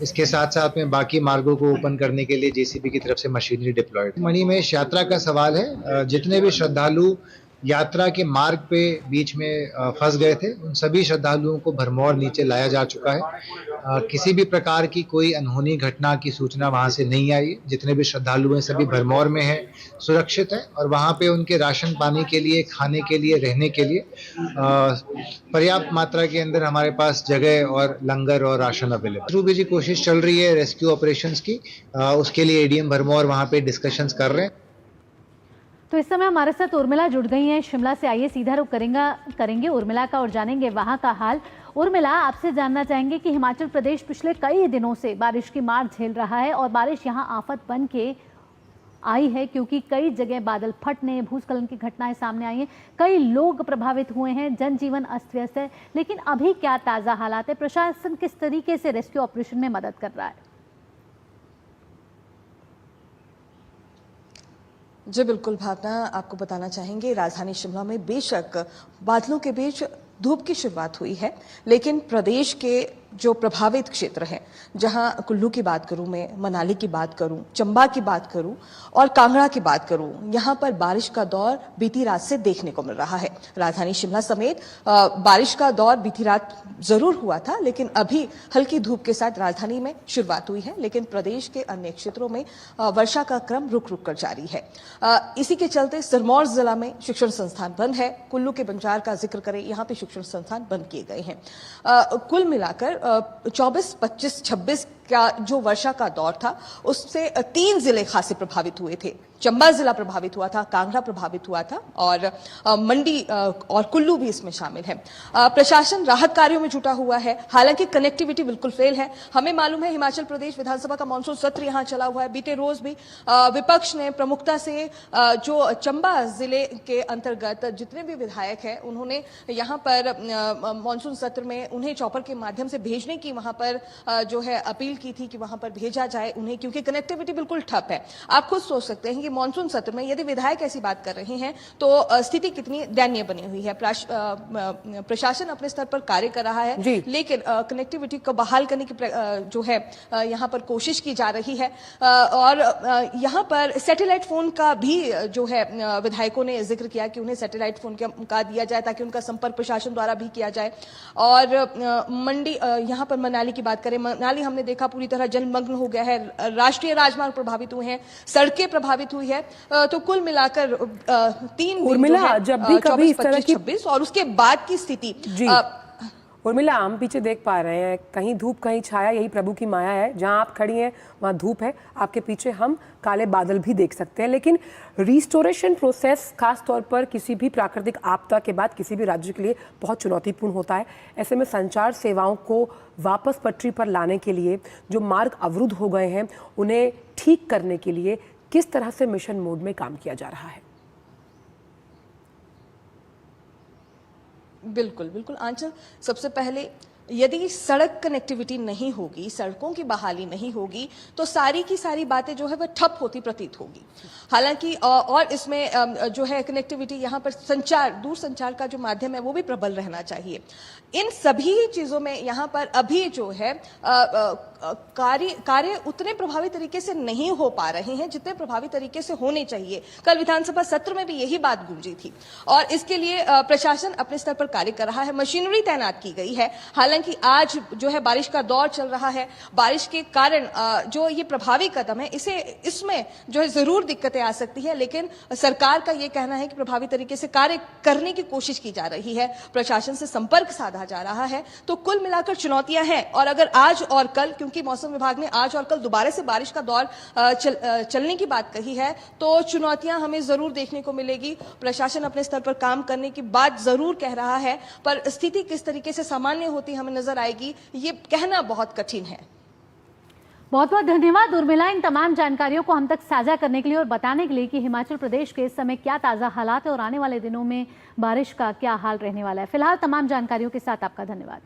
इसके साथ साथ में बाकी मार्गों को ओपन करने के लिए जेसीबी की तरफ से मशीनरी डिप्लॉयड। मणिमहेश यात्रा का सवाल है, जितने भी श्रद्धालु यात्रा के मार्ग पे बीच में फंस गए थे उन सभी श्रद्धालुओं को भरमौर नीचे लाया जा चुका है। किसी भी प्रकार की कोई अनहोनी घटना की सूचना वहां से नहीं आई। जितने भी श्रद्धालु हैं सभी भरमौर में हैं, सुरक्षित हैं और वहां पे उनके राशन पानी के लिए, खाने के लिए, रहने के लिए पर्याप्त मात्रा के अंदर हमारे पास जगह और लंगर और राशन अवेलेबल। ध्रुव जी कोशिश चल रही है रेस्क्यू ऑपरेशंस की, उसके लिए एडीएम भरमौर वहां पे डिस्कशंस कर रहे हैं। तो इस समय हमारे साथ उर्मिला जुड़ गई हैं शिमला से। आइए सीधा रुख करेंगे उर्मिला का और जानेंगे वहां का हाल। उर्मिला, आपसे जानना चाहेंगे कि हिमाचल प्रदेश पिछले कई दिनों से बारिश की मार झेल रहा है और बारिश यहां आफत बन के आई है, क्योंकि कई जगह बादल फटने, भूस्खलन की घटनाएं सामने आई हैं, कई लोग प्रभावित हुए हैं, जनजीवन अस्त व्यस्त है। लेकिन अभी क्या ताज़ा हालात है? प्रशासन किस तरीके से रेस्क्यू ऑपरेशन में मदद कर रहा है? जी बिल्कुल भावना, आपको बताना चाहेंगे राजधानी शिमला में बेशक बादलों के बीच धूप की शुरुआत हुई है, लेकिन प्रदेश के जो प्रभावित क्षेत्र हैं, जहां कुल्लू की बात करूं मैं, मनाली की बात करूं, चंबा की बात करूं और कांगड़ा की बात करूं, यहां पर बारिश का दौर बीती रात से देखने को मिल रहा है। राजधानी शिमला समेत बारिश का दौर बीती रात जरूर हुआ था, लेकिन अभी हल्की धूप के साथ राजधानी में शुरुआत हुई है, लेकिन प्रदेश के अन्य क्षेत्रों में वर्षा का क्रम रुक रुक कर जारी है। इसी के चलते सिरमौर जिला में शिक्षण संस्थान बंद है। कुल्लू के बंजार का जिक्र करें, यहाँ पे शिक्षण संस्थान बंद किए गए हैं। कुल मिलाकर 24, 25, 26 का जो वर्षा का दौर था उससे 3 जिले खासे प्रभावित हुए थे। चंबा जिला प्रभावित हुआ था, कांगड़ा प्रभावित हुआ था और मंडी और कुल्लू भी इसमें शामिल है। प्रशासन राहत कार्यों में जुटा हुआ है, हालांकि कनेक्टिविटी बिल्कुल फेल है। हमें मालूम है हिमाचल प्रदेश विधानसभा का मानसून सत्र यहां चला हुआ है। बीते रोज भी विपक्ष ने प्रमुखता से जो चंबा जिले के अंतर्गत जितने भी विधायक हैं उन्होंने यहां पर मानसून सत्र में उन्हें चॉपर के माध्यम से भेजने की वहां पर जो है अपील की थी कि वहां पर भेजा जाए उन्हें, क्योंकि कनेक्टिविटी बिल्कुल ठप है। आप खुद सोच सकते हैं कि मानसून सत्र में यदि विधायक ऐसी बात कर रहे हैं तो स्थिति कितनी दयनीय बनी हुई है। प्रशासन अपने स्तर पर कार्य कर रहा है, लेकिन कनेक्टिविटी को बहाल करने की जो है यहाँ पर कोशिश की जा रही है और यहाँ पर सैटेलाइट फोन का भी जो है विधायकों ने जिक्र किया कि उन्हें सैटेलाइट फोन का दिया जाए ताकि उनका संपर्क प्रशासन द्वारा भी किया जाए। और मंडी यहाँ पर मनाली की बात करें, मनाली हमने देखा पूरी तरह जलमग्न हो गया है, राष्ट्रीय राजमार्ग प्रभावित हुए हैं, सड़कें प्रभावित हुई है। तो कुल मिलाकर 3 दिन जब भी कभी इस तरह की 26 और उसके बाद की स्थिति उर्मिला, हम पीछे देख पा रहे हैं, कहीं धूप कहीं छाया, यही प्रभु की माया है। जहां आप खड़ी हैं वहां धूप है, आपके पीछे हम काले बादल भी देख सकते हैं। लेकिन रिस्टोरेशन प्रोसेस खास तौर पर किसी भी प्राकृतिक आपदा के बाद किसी भी राज्य के लिए बहुत चुनौतीपूर्ण होता है। ऐसे में संचार सेवाओं को वापस पटरी पर लाने के लिए जो मार्ग अवरुद्ध हो गए हैं उन्हें ठीक करने के लिए किस तरह से मिशन मोड में काम किया जा रहा है? बिल्कुल बिल्कुल आंचल, सबसे पहले यदि सड़क कनेक्टिविटी नहीं होगी, सड़कों की बहाली नहीं होगी, तो सारी की सारी बातें जो है वह ठप होती प्रतीत होगी। हालांकि और इसमें जो है कनेक्टिविटी, यहाँ पर संचार, दूर संचार का जो माध्यम है वो भी प्रबल रहना चाहिए। इन सभी चीज़ों में यहाँ पर अभी जो है कार्य उतने प्रभावी तरीके से नहीं हो पा रहे हैं जितने प्रभावी तरीके से होने चाहिए। कल विधानसभा सत्र में भी यही बात गूंजी थी और इसके लिए प्रशासन अपने स्तर पर कार्य कर रहा है, मशीनरी तैनात की गई है। हालांकि आज जो है बारिश का दौर चल रहा है, बारिश के कारण जो ये प्रभावी कदम है इसमें जो है जरूर दिक्कतें आ सकती है, लेकिन सरकार का ये कहना है कि प्रभावी तरीके से कार्य करने की कोशिश की जा रही है, प्रशासन से संपर्क साधा जा रहा है। तो कुल मिलाकर चुनौतियां हैं और अगर आज और कल, क्योंकि मौसम विभाग ने आज और कल दोबारा से बारिश का दौर चलने की बात कही है, तो चुनौतियां हमें जरूर देखने को मिलेगी। प्रशासन अपने स्तर पर काम करने की बात जरूर कह रहा है, पर स्थिति किस तरीके से सामान्य होती हमें नजर आएगी ये कहना बहुत कठिन है। बहुत बहुत धन्यवाद उर्मिला, इन तमाम जानकारियों को हम तक साझा करने के लिए और बताने के लिए कि हिमाचल प्रदेश के इस समय क्या ताज़ा हालात है और आने वाले दिनों में बारिश का क्या हाल रहने वाला है। फिलहाल तमाम जानकारियों के साथ आपका धन्यवाद।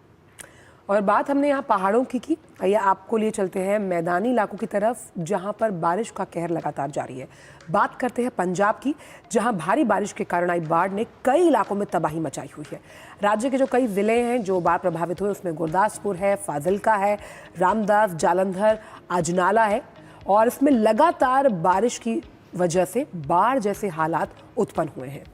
और बात हमने यहाँ पहाड़ों की, आइए आपको लिए चलते हैं मैदानी इलाकों की तरफ जहाँ पर बारिश का कहर लगातार जारी है। बात करते हैं पंजाब की, जहाँ भारी बारिश के कारण आई बाढ़ ने कई इलाकों में तबाही मचाई हुई है। राज्य के जो कई ज़िले हैं जो बाढ़ प्रभावित हुए उसमें गुरदासपुर है, फाजिल्का है, रामदास, जालंधर, अजनाला है और इसमें लगातार बारिश की वजह से बाढ़ जैसे हालात उत्पन्न हुए हैं।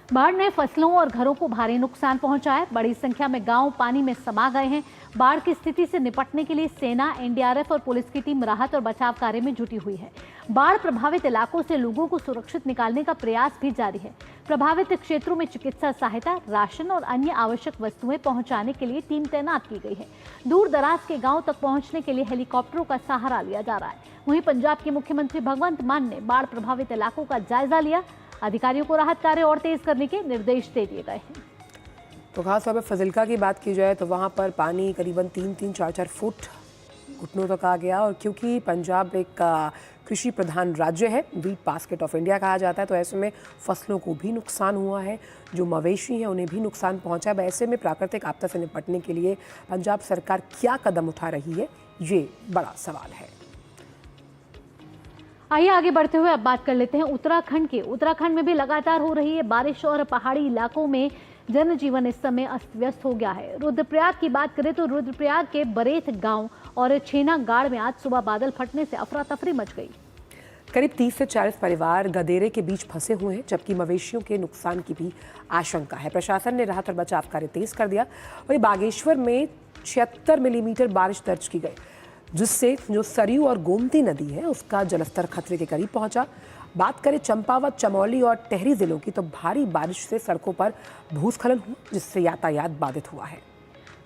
बाढ़ ने फसलों और घरों को भारी नुकसान पहुंचा है। बड़ी संख्या में गांव पानी में समा गए हैं। बाढ़ की स्थिति से निपटने के लिए सेना, एनडीआरएफ और पुलिस की टीम राहत और बचाव कार्य में जुटी हुई है। बाढ़ प्रभावित इलाकों से लोगों को सुरक्षित निकालने का प्रयास भी जारी है। प्रभावित क्षेत्रों में चिकित्सा सहायता, राशन और अन्य आवश्यक वस्तुएं पहुंचाने के लिए टीम तैनात की गई है। दूर दराज के गाँव तक पहुंचने के लिए हेलीकॉप्टरों का सहारा लिया जा रहा है। वहीं पंजाब के मुख्यमंत्री भगवंत मान ने बाढ़ प्रभावित इलाकों का जायजा लिया। अधिकारियों को राहत कार्य और तेज करने के निर्देश दे दिए गए हैं। तो खासतौर पर फजिल्का की बात की जाए तो वहाँ पर पानी करीबन 3-4 फुट घुटनों तक आ गया और क्योंकि पंजाब एक कृषि प्रधान राज्य है, वीट बास्केट ऑफ इंडिया कहा जाता है, तो ऐसे में फसलों को भी नुकसान हुआ है, जो मवेशी हैं उन्हें भी नुकसान पहुंचा है। ऐसे में प्राकृतिक आपदा से निपटने के लिए पंजाब सरकार क्या कदम उठा रही है, ये बड़ा सवाल है। आइए आगे बढ़ते हुए अब बात कर लेते हैं उत्तराखंड की। उत्तराखंड में भी लगातार हो रही है बारिश और पहाड़ी इलाकों में जनजीवन इस समय अस्त व्यस्त हो गया है। रुद्रप्रयाग की बात करें तो रुद्रप्रयाग के बरेथ गांव और छेनागाड़ में आज सुबह बादल फटने से अफरा तफरी मच गई। करीब 30 से 40 परिवार गदेरे के बीच फंसे हुए हैं, जबकि मवेशियों के नुकसान की भी आशंका है। प्रशासन ने राहत और बचाव कार्य तेज कर दिया। वहीं बागेश्वर में 76 मिलीमीटर बारिश दर्ज की गई, जिससे जो सरयू और गोमती नदी है उसका जलस्तर खतरे के करीब पहुंचा। बात करें चंपावत, चमोली और टिहरी जिलों की तो भारी बारिश से सड़कों पर भूस्खलन हुआ, जिससे यातायात बाधित हुआ है।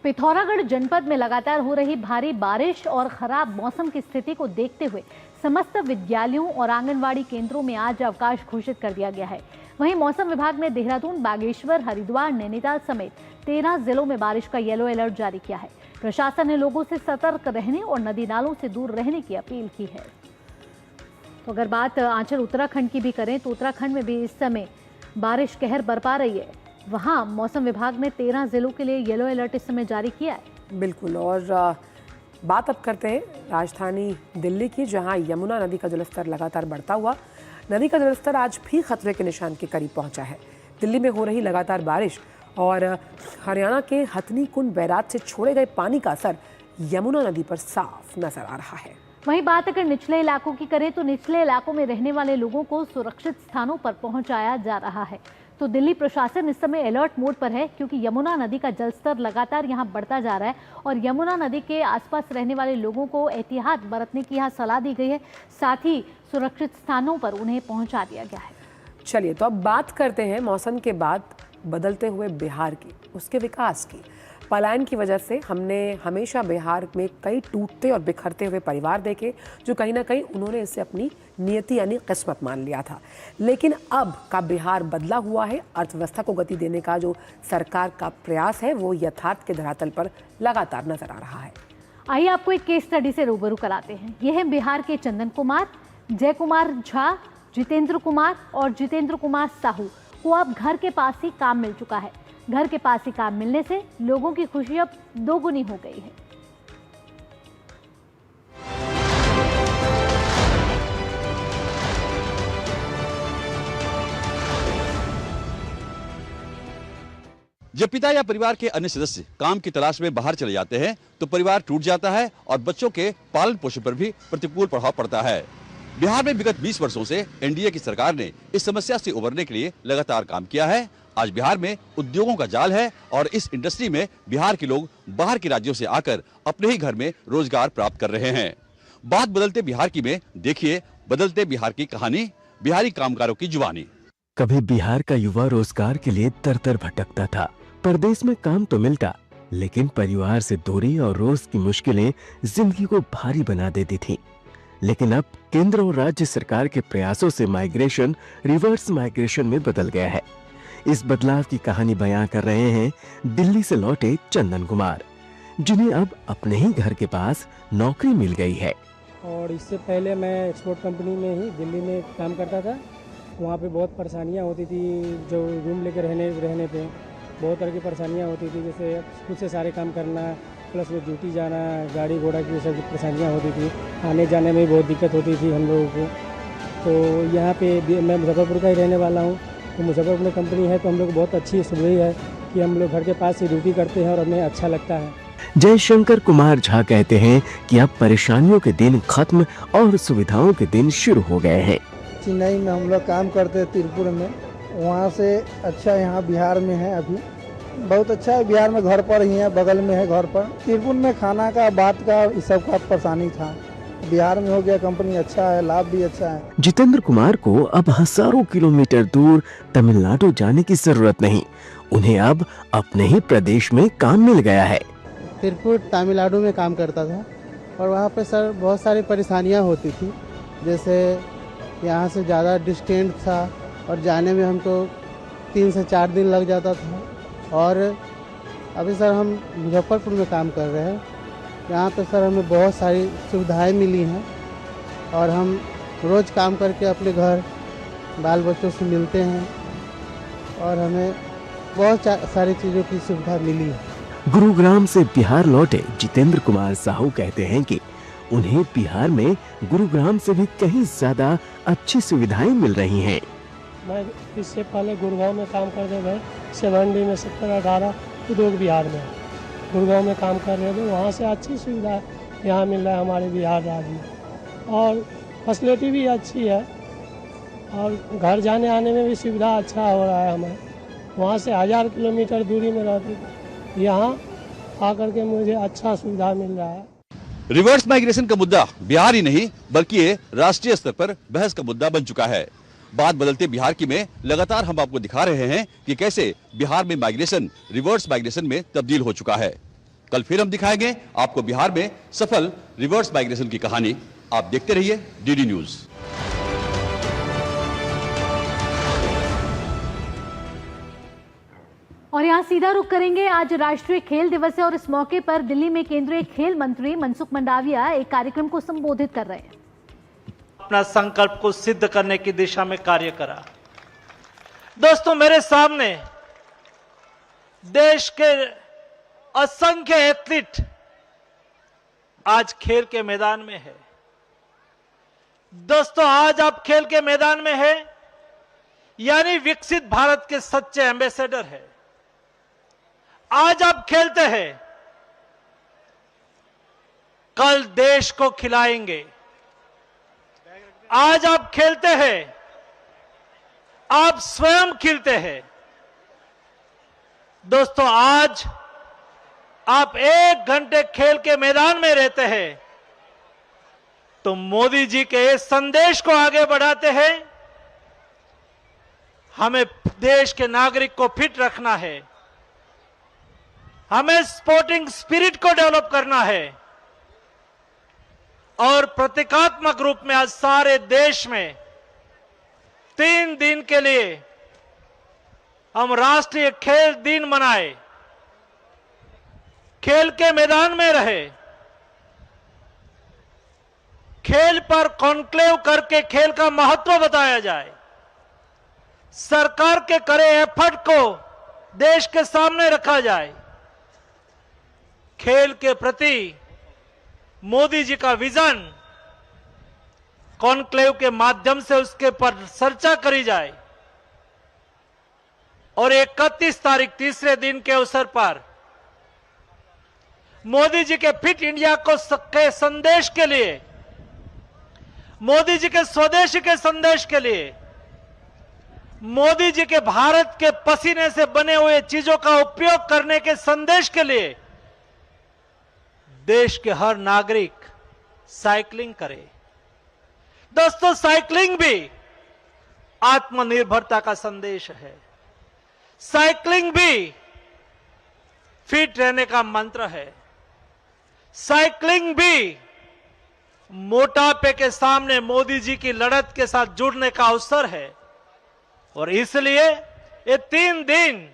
पिथौरागढ़ जनपद में लगातार हो रही भारी बारिश और खराब मौसम की स्थिति को देखते हुए समस्त विद्यालयों और आंगनवाड़ी केंद्रों में आज अवकाश घोषित कर दिया गया है। वहीं मौसम विभाग ने देहरादून, बागेश्वर, हरिद्वार, नैनीताल समेत 13 जिलों में बारिश का येलो अलर्ट जारी किया है। प्रशासन ने लोगों से सतर्क रहने और नदी नालों से दूर रहने की अपील की है। तो अगर बात आंचल उत्तराखंड की भी करें तो उत्तराखंड में भी इस समय बारिश कहर बरपा रही है। वहां मौसम विभाग ने 13 जिलों के लिए येलो अलर्ट इस समय जारी किया है। बिल्कुल। और बात अब करते हैं राजधानी दिल्ली की, जहां यमुना नदी का जलस्तर लगातार बढ़ता हुआ, नदी का जलस्तर आज भी खतरे के निशान के करीब पहुंचा है। दिल्ली में हो रही लगातार बारिश और हरियाणा के हथनी कुंड बैराज से छोड़े गए पानी का असर यमुना नदी पर साफ नजर आ रहा है। वहीं बात अगर निचले इलाकों की करें तो निचले इलाकों में रहने वाले लोगों को सुरक्षित स्थानों पर पहुंचाया जा रहा है। तो दिल्ली प्रशासन इस समय अलर्ट मोड पर है, क्योंकि यमुना नदी का जलस्तर लगातार यहां बढ़ता जा रहा है और यमुना नदी के आसपास रहने वाले लोगों को एहतियात बरतने की यहां सलाह दी गई है। साथ ही सुरक्षित स्थानों पर उन्हें पहुंचा दिया गया है। चलिए, तो अब बात करते हैं मौसम के बाद बदलते हुए बिहार की, उसके विकास की। पलायन की वजह से हमने हमेशा बिहार में कई टूटते और बिखरते हुए परिवार देखे, जो कहीं ना कहीं उन्होंने इसे अपनी नियति यानी किस्मत मान लिया था। लेकिन अब का बिहार बदला हुआ है। अर्थव्यवस्था को गति देने का जो सरकार का प्रयास है वो यथार्थ के धरातल पर लगातार नजर आ रहा है। आइए आपको एक केस स्टडी से रूबरू कराते हैं। ये है बिहार के चंदन कुमार, जय कुमार झा, जितेंद्र कुमार और जितेंद्र कुमार साहू को अब घर के पास ही काम मिल चुका है। घर के पास ही काम मिलने से लोगों की खुशी अब दोगुनी हो गई है। जब पिता या परिवार के अन्य सदस्य काम की तलाश में बाहर चले जाते हैं तो परिवार टूट जाता है और बच्चों के पालन पोषण पर भी प्रतिकूल प्रभाव पड़ता है। बिहार में विगत 20 वर्षों से एनडीए की सरकार ने इस समस्या से उबरने के लिए लगातार काम किया है। आज बिहार में उद्योगों का जाल है और इस इंडस्ट्री में बिहार के लोग बाहर के राज्यों से आकर अपने ही घर में रोजगार प्राप्त कर रहे हैं। बात बदलते बिहार की में देखिए बदलते बिहार की कहानी, बिहारी कामगारों की जुबानी। कभी बिहार का युवा रोजगार के लिए तर भटकता था। परदेश में काम तो मिलता, लेकिन परिवार से दूरी और रोज की मुश्किलें जिंदगी को भारी बना देती थीं। लेकिन अब केंद्र और राज्य सरकार के प्रयासों से माइग्रेशन रिवर्स माइग्रेशन में बदल गया है। इस बदलाव की कहानी बयां कर रहे हैं दिल्ली से लौटे चंदन कुमार, जिन्हें अब अपने ही घर के पास नौकरी मिल गई है। और इससे पहले मैं एक्सपोर्ट कंपनी में ही दिल्ली में काम करता था। वहाँ पे बहुत परेशानियाँ होती थी, जो रूम लेकर रहने पे बहुत तरह की परेशानियाँ होती थी, जैसे खुद से सारे काम करना, प्लस में ड्यूटी जाना, गाड़ी घोड़ा की सब परेशानियाँ होती थी। आने जाने में बहुत दिक्कत होती थी हम लोगों को। तो यहाँ पे मैं मुजफ्फरपुर का ही रहने वाला हूँ, तो मुजफ्फरपुर में कंपनी है तो हम लोग बहुत अच्छी सुविधा है कि हम लोग घर के पास ही ड्यूटी करते हैं और हमें अच्छा लगता है। जयशंकर कुमार झा कहते हैं कि अब परेशानियों के दिन खत्म और सुविधाओं के दिन शुरू हो गए हैं। चेन्नई में हम लोग काम करते हैं, तिरुपुर में, वहाँ से अच्छा यहाँ बिहार में है। अभी बहुत अच्छा है, बिहार में घर पर ही है, बगल में है घर पर। तिरुपुर में खाना का बात का इस सब का परेशानी था, बिहार में हो गया, कंपनी अच्छा है, लाभ भी अच्छा है। जितेंद्र कुमार को अब हजारों किलोमीटर दूर तमिलनाडु जाने की जरूरत नहीं, उन्हें अब अपने ही प्रदेश में काम मिल गया है। तिरुपुर तमिलनाडु में काम करता था और वहाँ पे सर बहुत सारी परेशानियाँ होती थी, जैसे यहाँ से ज़्यादा डिस्टेंस था और जाने में हमको 3 से 4 दिन लग जाता था। और अभी सर हम मुजफ्फरपुर में काम कर रहे हैं, यहाँ पे सर हमें बहुत सारी सुविधाएं मिली हैं और हम रोज़ काम करके अपने घर बाल बच्चों से मिलते हैं और हमें बहुत सारी चीज़ों की सुविधा मिली है। गुरुग्राम से बिहार लौटे जितेंद्र कुमार साहू कहते हैं कि उन्हें बिहार में गुरुग्राम से भी कहीं ज्यादा अच्छी सुविधाएं मिल रही हैं। मैं इससे पहले गुड़गांव में काम करते थे, 70 में 17-18 उद्योग बिहार में गुड़गांव में काम कर रहे थे। वहाँ से अच्छी सुविधा यहाँ मिल रहा है हमारे बिहार राज्य में और फैसिलिटी भी अच्छी है और घर जाने आने में भी सुविधा अच्छा हो रहा है। हमें वहाँ से 1000 किलोमीटर दूरी में रहती थी, यहाँ आकर के मुझे अच्छा सुविधा मिल रहा है। रिवर्स माइग्रेशन का मुद्दा बिहार ही नहीं बल्कि ये राष्ट्रीय स्तर पर बहस का मुद्दा बन चुका है। बात बदलते बिहार की में लगातार हम आपको दिखा रहे हैं कि कैसे बिहार में माइग्रेशन रिवर्स माइग्रेशन में तब्दील हो चुका है। कल फिर हम दिखाएंगे आपको बिहार में सफल रिवर्स माइग्रेशन की कहानी। आप देखते रहिए डीडी न्यूज। और यहाँ सीधा रुख करेंगे। आज राष्ट्रीय खेल दिवस है और इस मौके पर दिल्ली में केंद्रीय खेल मंत्री मनसुख मंडाविया एक कार्यक्रम को संबोधित कर रहे हैं। अपना संकल्प को सिद्ध करने की दिशा में कार्य करा। दोस्तों, मेरे सामने देश के असंख्य एथलीट आज खेल के मैदान में है। दोस्तों, आज आप खेल के मैदान में है यानी विकसित भारत के सच्चे एम्बेसडर है। आज आप खेलते हैं, कल देश को खिलाएंगे। आज आप खेलते हैं, आप स्वयं खिलते हैं। दोस्तों, आज आप 1 घंटे खेल के मैदान में रहते हैं तो मोदी जी के इस संदेश को आगे बढ़ाते हैं। हमें देश के नागरिक को फिट रखना है, हमें स्पोर्टिंग स्पिरिट को डेवलप करना है और प्रतीकात्मक रूप में आज सारे देश में 3 दिन के लिए हम राष्ट्रीय खेल दिन मनाए, खेल के मैदान में रहे, खेल पर कॉन्क्लेव करके खेल का महत्व बताया जाए, सरकार के करे एफर्ट को देश के सामने रखा जाए, खेल के प्रति मोदी जी का विजन कॉन्क्लेव के माध्यम से उसके पर चर्चा करी जाए और 31 तारीख तीसरे दिन के अवसर पर मोदी जी के फिट इंडिया के संदेश के लिए, मोदी जी के स्वदेशी के संदेश के लिए, मोदी जी के भारत के पसीने से बने हुए चीजों का उपयोग करने के संदेश के लिए देश के हर नागरिक साइकिलिंग करे। दोस्तों, साइकिलिंग भी आत्मनिर्भरता का संदेश है, साइकिलिंग भी फिट रहने का मंत्र है, साइकिलिंग भी मोटापे के सामने मोदी जी की लड़त के साथ जुड़ने का अवसर है। और इसलिए ये 3 दिन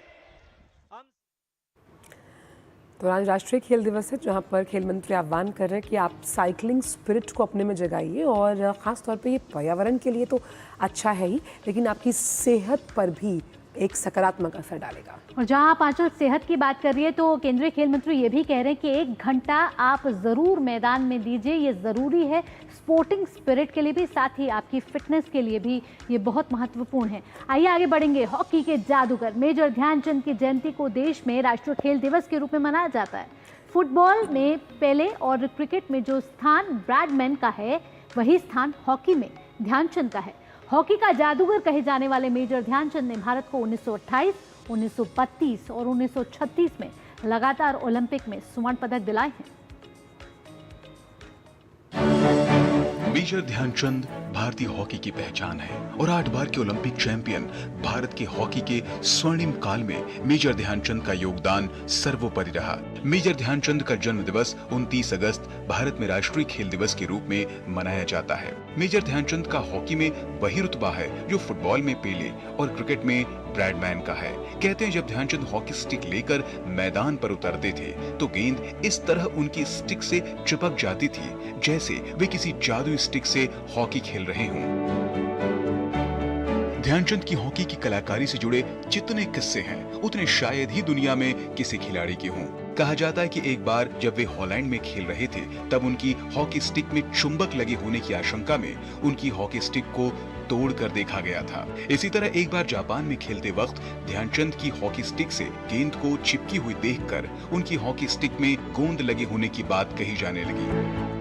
तो आज राष्ट्रीय खेल दिवस है, जहां पर खेल मंत्री आह्वान कर रहे हैं कि आप साइकिलिंग स्पिरिट को अपने में जगाइए और ख़ास तौर पे ये पर्यावरण के लिए तो अच्छा है ही, लेकिन आपकी सेहत पर भी एक सकारात्मक असर डालेगा। और जहां आप आंचल सेहत की बात कर रही है तो केंद्रीय खेल मंत्री ये भी कह रहे हैं कि 1 घंटा आप ज़रूर मैदान में दीजिए, ये ज़रूरी है स्पोर्टिंग स्पिरिट के लिए भी, साथ ही आपकी फिटनेस के लिए भी ये बहुत महत्वपूर्ण है। आइए आगे बढ़ेंगे। हॉकी के जादूगर मेजर ध्यानचंद की जयंती को देश में राष्ट्रीय खेल दिवस के रूप में मनाया जाता है। फुटबॉल में पेले और क्रिकेट में जो स्थान ब्रैडमैन का है, वही स्थान हॉकी में ध्यानचंद का है। हॉकी का जादूगर कहे जाने वाले मेजर ध्यानचंद ने भारत को 1928, 1932 और 1936 में लगातार ओलंपिक में स्वर्ण पदक दिलाए हैं। मेजर ध्यानचंद भारतीय हॉकी की पहचान है और 8 बार के ओलंपिक चैंपियन भारत के हॉकी के स्वर्णिम काल में मेजर ध्यानचंद का योगदान सर्वोपरि रहा। मेजर ध्यानचंद का जन्म दिवस 29 अगस्त भारत में राष्ट्रीय खेल दिवस के रूप में मनाया जाता है। मेजर ध्यानचंद का हॉकी में वही रुतबा है जो फुटबॉल में पेले और क्रिकेट में ब्रैडमैन का है। कहते हैं जब ध्यानचंद हॉकी स्टिक लेकर मैदान पर उतरते थे तो गेंद इस तरह उनकी स्टिक से चिपक जाती थी जैसे वे किसी जादुई स्टिक से हॉकी खेल रहे हों। ध्यानचंद की हॉकी की कलाकारी से जुड़े जितने किस्से हैं उतने शायद ही दुनिया में किसी खिलाड़ी के हों। कहा जाता है कि एक बार जब वे हॉलैंड में खेल रहे थे तब उनकी हॉकी स्टिक में चुंबक लगे होने की आशंका में उनकी हॉकी स्टिक को तोड़ कर देखा गया था। इसी तरह एक बार जापान में खेलते वक्त ध्यानचंद की हॉकी स्टिक से गेंद को चिपकी हुई देखकर उनकी हॉकी स्टिक में गोंद लगे होने की बात कही जाने लगी।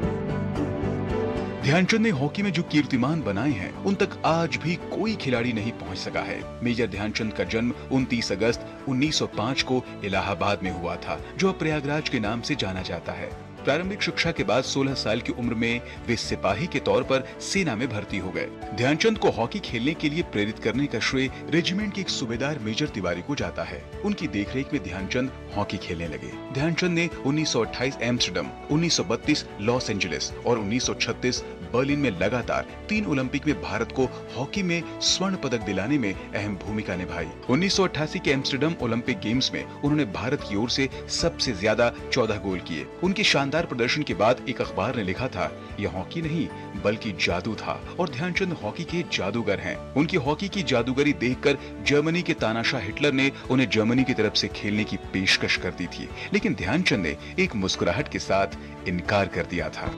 ध्यानचंद ने हॉकी में जो कीर्तिमान बनाए हैं उन तक आज भी कोई खिलाड़ी नहीं पहुंच सका है। मेजर ध्यानचंद का जन्म 29 अगस्त 1905 को इलाहाबाद में हुआ था, जो अब प्रयागराज के नाम से जाना जाता है। प्रारंभिक शिक्षा के बाद 16 साल की उम्र में वे सिपाही के तौर पर सेना में भर्ती हो गए। ध्यानचंद को हॉकी खेलने के लिए प्रेरित करने का श्रेय रेजिमेंट के एक सूबेदार मेजर तिवारी को जाता है। उनकी देखरेख में ध्यानचंद हॉकी खेलने लगे। ध्यानचंद ने 1928 एम्स्टर्डम, 1932 लॉस एंजलिस और 1936 बर्लिन में लगातार 3 ओलंपिक में भारत को हॉकी में स्वर्ण पदक दिलाने में अहम भूमिका निभाई। 1988 के एम्स्टर्डम ओलंपिक गेम्स में उन्होंने भारत की ओर से सबसे ज्यादा 14 गोल किए। उनके शानदार प्रदर्शन के बाद एक अखबार ने लिखा था, यह हॉकी नहीं बल्कि जादू था और ध्यानचंद हॉकी के जादूगर हैं। उनकी हॉकी की जादूगरी देखकर जर्मनी के तानाशाह हिटलर ने उन्हें जर्मनी की तरफ से खेलने की पेशकश कर दी थी, लेकिन ध्यानचंद ने एक मुस्कुराहट के साथ इनकार कर दिया था।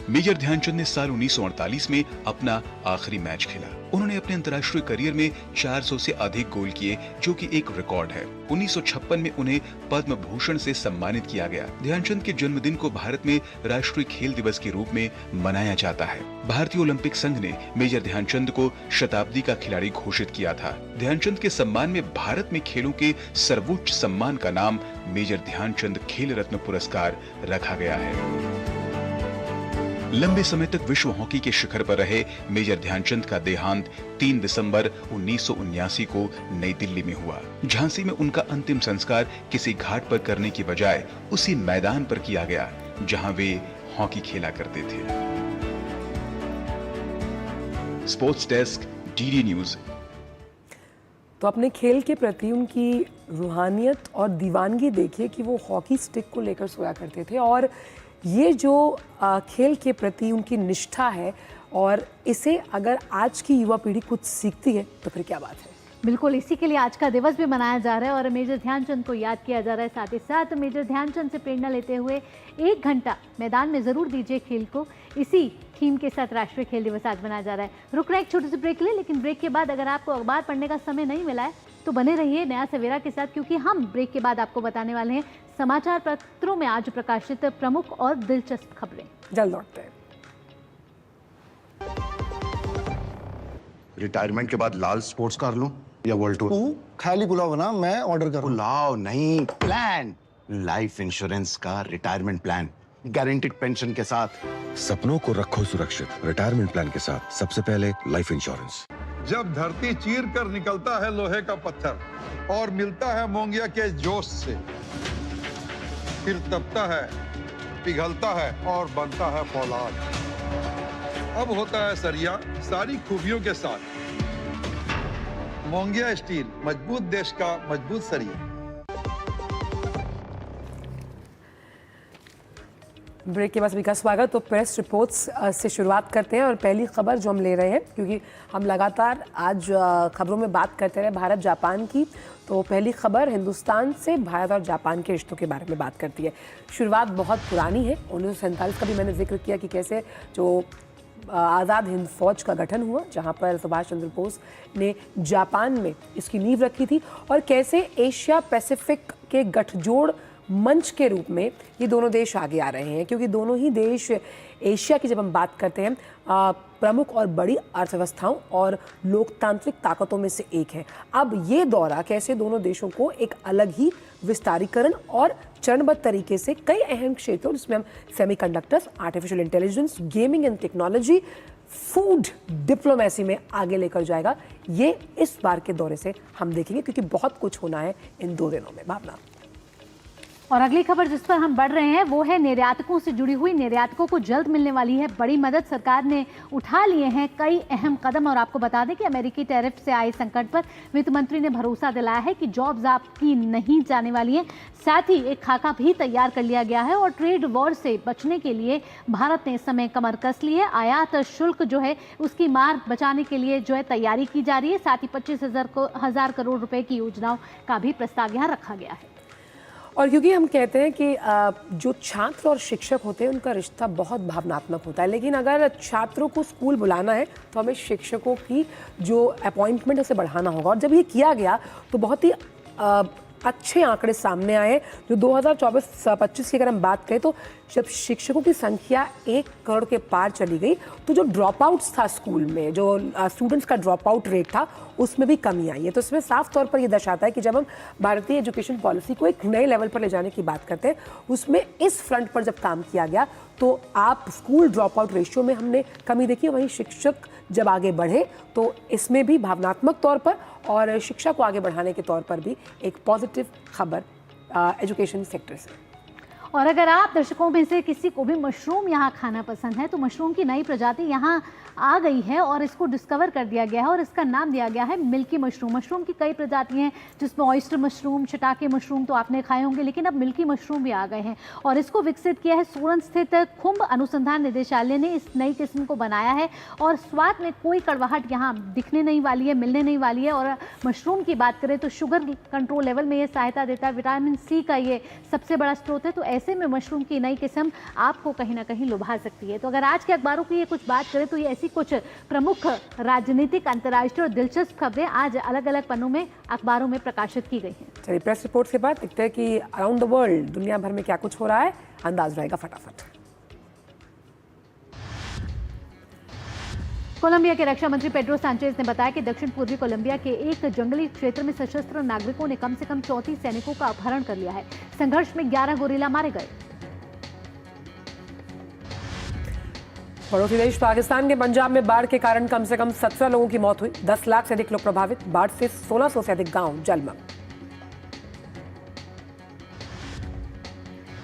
मेजर ध्यानचंद ने साल 1948 में अपना आखिरी मैच खेला। उन्होंने अपने अंतर्राष्ट्रीय करियर में 400 से अधिक गोल किए, जो कि एक रिकॉर्ड है। 1956 में उन्हें पद्म भूषण से सम्मानित किया गया। ध्यानचंद के जन्मदिन को भारत में राष्ट्रीय खेल दिवस के रूप में मनाया जाता है। भारतीय ओलंपिक संघ ने मेजर ध्यानचंद को शताब्दी का खिलाड़ी घोषित किया था। ध्यानचंद के सम्मान में भारत में खेलों के सर्वोच्च सम्मान का नाम मेजर ध्यानचंद खेल रत्न पुरस्कार रखा गया है। लंबे समय तक विश्व हॉकी के शिखर पर रहे मेजर ध्यानचंद का देहांत 3 दिसंबर 1979 को नई दिल्ली में हुआ। झांसी में उनका अंतिम संस्कार किसी घाट पर करने की बजाय उसी मैदान पर किया गया जहां वे हॉकी खेला करते थे। Sports desk, DD news. तो अपने खेल के प्रति उनकी रूहानियत और दीवानगी देखिए कि वो हॉकी स्टिक को लेकर सोया करते थे, और ये जो खेल के प्रति उनकी निष्ठा है, और इसे अगर आज की युवा पीढ़ी कुछ सीखती है तो फिर क्या बात है। बिल्कुल, इसी के लिए आज का दिवस भी मनाया जा रहा है और मेजर ध्यानचंद को याद किया जा रहा है। साथ ही साथ मेजर ध्यानचंद से प्रेरणा लेते हुए 1 घंटा मैदान में ज़रूर दीजिए खेल को, इसी थीम के साथ राष्ट्रीय खेल दिवस आज मनाया जा रहा है। रुक रहे एक छोटे से ब्रेक ले, लेकिन ब्रेक के बाद अगर आपको अखबार पढ़ने का समय नहीं मिला है तो बने रहिए नया सवेरा के साथ, क्योंकि हम ब्रेक के बाद आपको बताने वाले हैं समाचार पत्रों में आज प्रकाशित प्रमुख और दिलचस्प खबरें। जल्द लौटते हैं। रिटायरमेंट के बाद लाल स्पोर्ट्स कार लूं या वर्ल्ड टूर? तू खाली पुलाव बना, मैं ऑर्डर कर। पुलाव नहीं, प्लान। लाइफ इंश्योरेंस का रिटायरमेंट प्लान, गारंटीड पेंशन के साथ। सपनों को रखो सुरक्षित रिटायरमेंट प्लान के साथ। सबसे पहले लाइफ इंश्योरेंस। जब धरती चीर कर निकलता है लोहे का पत्थर और मिलता है मोंगिया के जोश से, फिर तपता है, पिघलता है और बनता है फौलाद। अब होता है सरिया सारी खूबियों के साथ। मोंगिया स्टील, मजबूत देश का मजबूत सरिया। ब्रेक के बाद सभी का स्वागत। तो प्रेस रिपोर्ट्स से शुरुआत करते हैं, और पहली खबर जो हम ले रहे हैं, क्योंकि हम लगातार आज खबरों में बात करते रहे भारत जापान की, तो पहली खबर हिंदुस्तान से भारत और जापान के रिश्तों के बारे में बात करती है। शुरुआत बहुत पुरानी है, 1947 का भी मैंने जिक्र किया कि कैसे जो आज़ाद हिंद फौज का गठन हुआ, जहां पर सुभाष चंद्र बोस ने जापान में इसकी नींव रखी थी, और कैसे एशिया पैसिफिक के गठजोड़ मंच के रूप में ये दोनों देश आगे आ रहे हैं, क्योंकि दोनों ही देश एशिया की जब हम बात करते हैं प्रमुख और बड़ी अर्थव्यवस्थाओं और लोकतांत्रिक ताकतों में से एक है। अब ये दौरा कैसे दोनों देशों को एक अलग ही विस्तारीकरण और चरणबद्ध तरीके से कई अहम क्षेत्रों, जिसमें हम semiconductors, artificial intelligence, gaming and technology, food diplomacy में आगे लेकर जाएगा, ये इस बार के दौरे से हम देखेंगे, क्योंकि बहुत कुछ होना है इन 2 दिनों में। भावना। और अगली खबर जिस पर हम बढ़ रहे हैं वो है निर्यातकों से जुड़ी हुई। निर्यातकों को जल्द मिलने वाली है बड़ी मदद। सरकार ने उठा लिए हैं कई अहम कदम, और आपको बता दें कि अमेरिकी टैरिफ से आए संकट पर वित्त मंत्री ने भरोसा दिलाया है कि जॉब्स आपकी नहीं जाने वाली हैं। साथ ही एक खाका भी तैयार कर लिया गया है, और ट्रेड वॉर से बचने के लिए भारत ने इस समय कमर कस ली है। आयात शुल्क जो है उसकी मार बचाने के लिए जो है तैयारी की जा रही है। साथ ही 25,000 करोड़ रुपए की योजनाओं का भी प्रस्ताव यहाँ रखा गया है। और क्योंकि हम कहते हैं कि जो छात्र और शिक्षक होते हैं उनका रिश्ता बहुत भावनात्मक होता है, लेकिन अगर छात्रों को स्कूल बुलाना है तो हमें शिक्षकों की जो अपॉइंटमेंट है उसे बढ़ाना होगा। और जब ये किया गया तो बहुत ही अच्छे आंकड़े सामने आए। जो 2024-25 की अगर हम बात करें तो जब शिक्षकों की संख्या 1 करोड़ के पार चली गई, तो जो ड्रॉप आउट्स था स्कूल में, जो स्टूडेंट्स का ड्रॉप आउट रेट था, उसमें भी कमी आई है। तो इसमें साफ तौर पर यह दर्शाता है कि जब हम भारतीय एजुकेशन पॉलिसी को एक नए लेवल पर ले जाने की बात करते हैं, उसमें इस फ्रंट पर जब काम किया गया तो आप स्कूल ड्रॉप आउट रेशियो में हमने कमी देखी। वहीं शिक्षक जब आगे बढ़े तो इसमें भी भावनात्मक तौर पर और शिक्षा को आगे बढ़ाने के तौर पर भी एक पॉजिटिव खबर एजुकेशन सेक्टर से। और अगर आप दर्शकों में से किसी को भी मशरूम यहाँ खाना पसंद है तो मशरूम की नई प्रजाति यहाँ आ गई है और इसको डिस्कवर कर दिया गया है और इसका नाम दिया गया है मिल्की मशरूम। मशरूम की कई प्रजातियाँ हैं जिसमें ऑयस्टर मशरूम, शिटाके मशरूम तो आपने खाए होंगे, लेकिन अब मिल्की मशरूम भी आ गए हैं और इसको विकसित किया है सोलन स्थित खुम्ब अनुसंधान निदेशालय ने। इस नई किस्म को बनाया है और स्वाद में कोई कड़वाहट यहाँ दिखने नहीं वाली है, मिलने नहीं वाली है। और मशरूम की बात करें तो शुगर कंट्रोल लेवल में ये सहायता देता है, विटामिन सी का ये सबसे बड़ा स्रोत है। तो ऐसे में मशरूम की नई किस्म आपको कहीं ना कहीं लुभा सकती है। तो अगर आज के अखबारों की ये कुछ बात करें तो ये ऐसी कुछ प्रमुख राजनीतिक, अंतर्राष्ट्रीय और दिलचस्प खबरें आज अलग अलग पन्नों में अखबारों में प्रकाशित की गई हैं। चलिए प्रेस रिपोर्ट के बाद देखते हैं कि अराउंड द वर्ल्ड दुनिया भर में क्या कुछ हो रहा है, अंदाज रहेगा फटाफट। कोलंबिया के रक्षा मंत्री पेड्रो सांचेज ने बताया कि दक्षिण पूर्वी कोलंबिया के एक जंगली क्षेत्र में सशस्त्र नागरिकों ने कम से कम 34 सैनिकों का अपहरण कर लिया है। संघर्ष में 11 गोरिल्ला मारे गए। पड़ोसी देश पाकिस्तान के पंजाब में बाढ़ के कारण कम से कम 17 लोगों की मौत हुई। 10 लाख से अधिक लोग प्रभावित। बाढ़ से 1600 से अधिक गांव जलमग्न।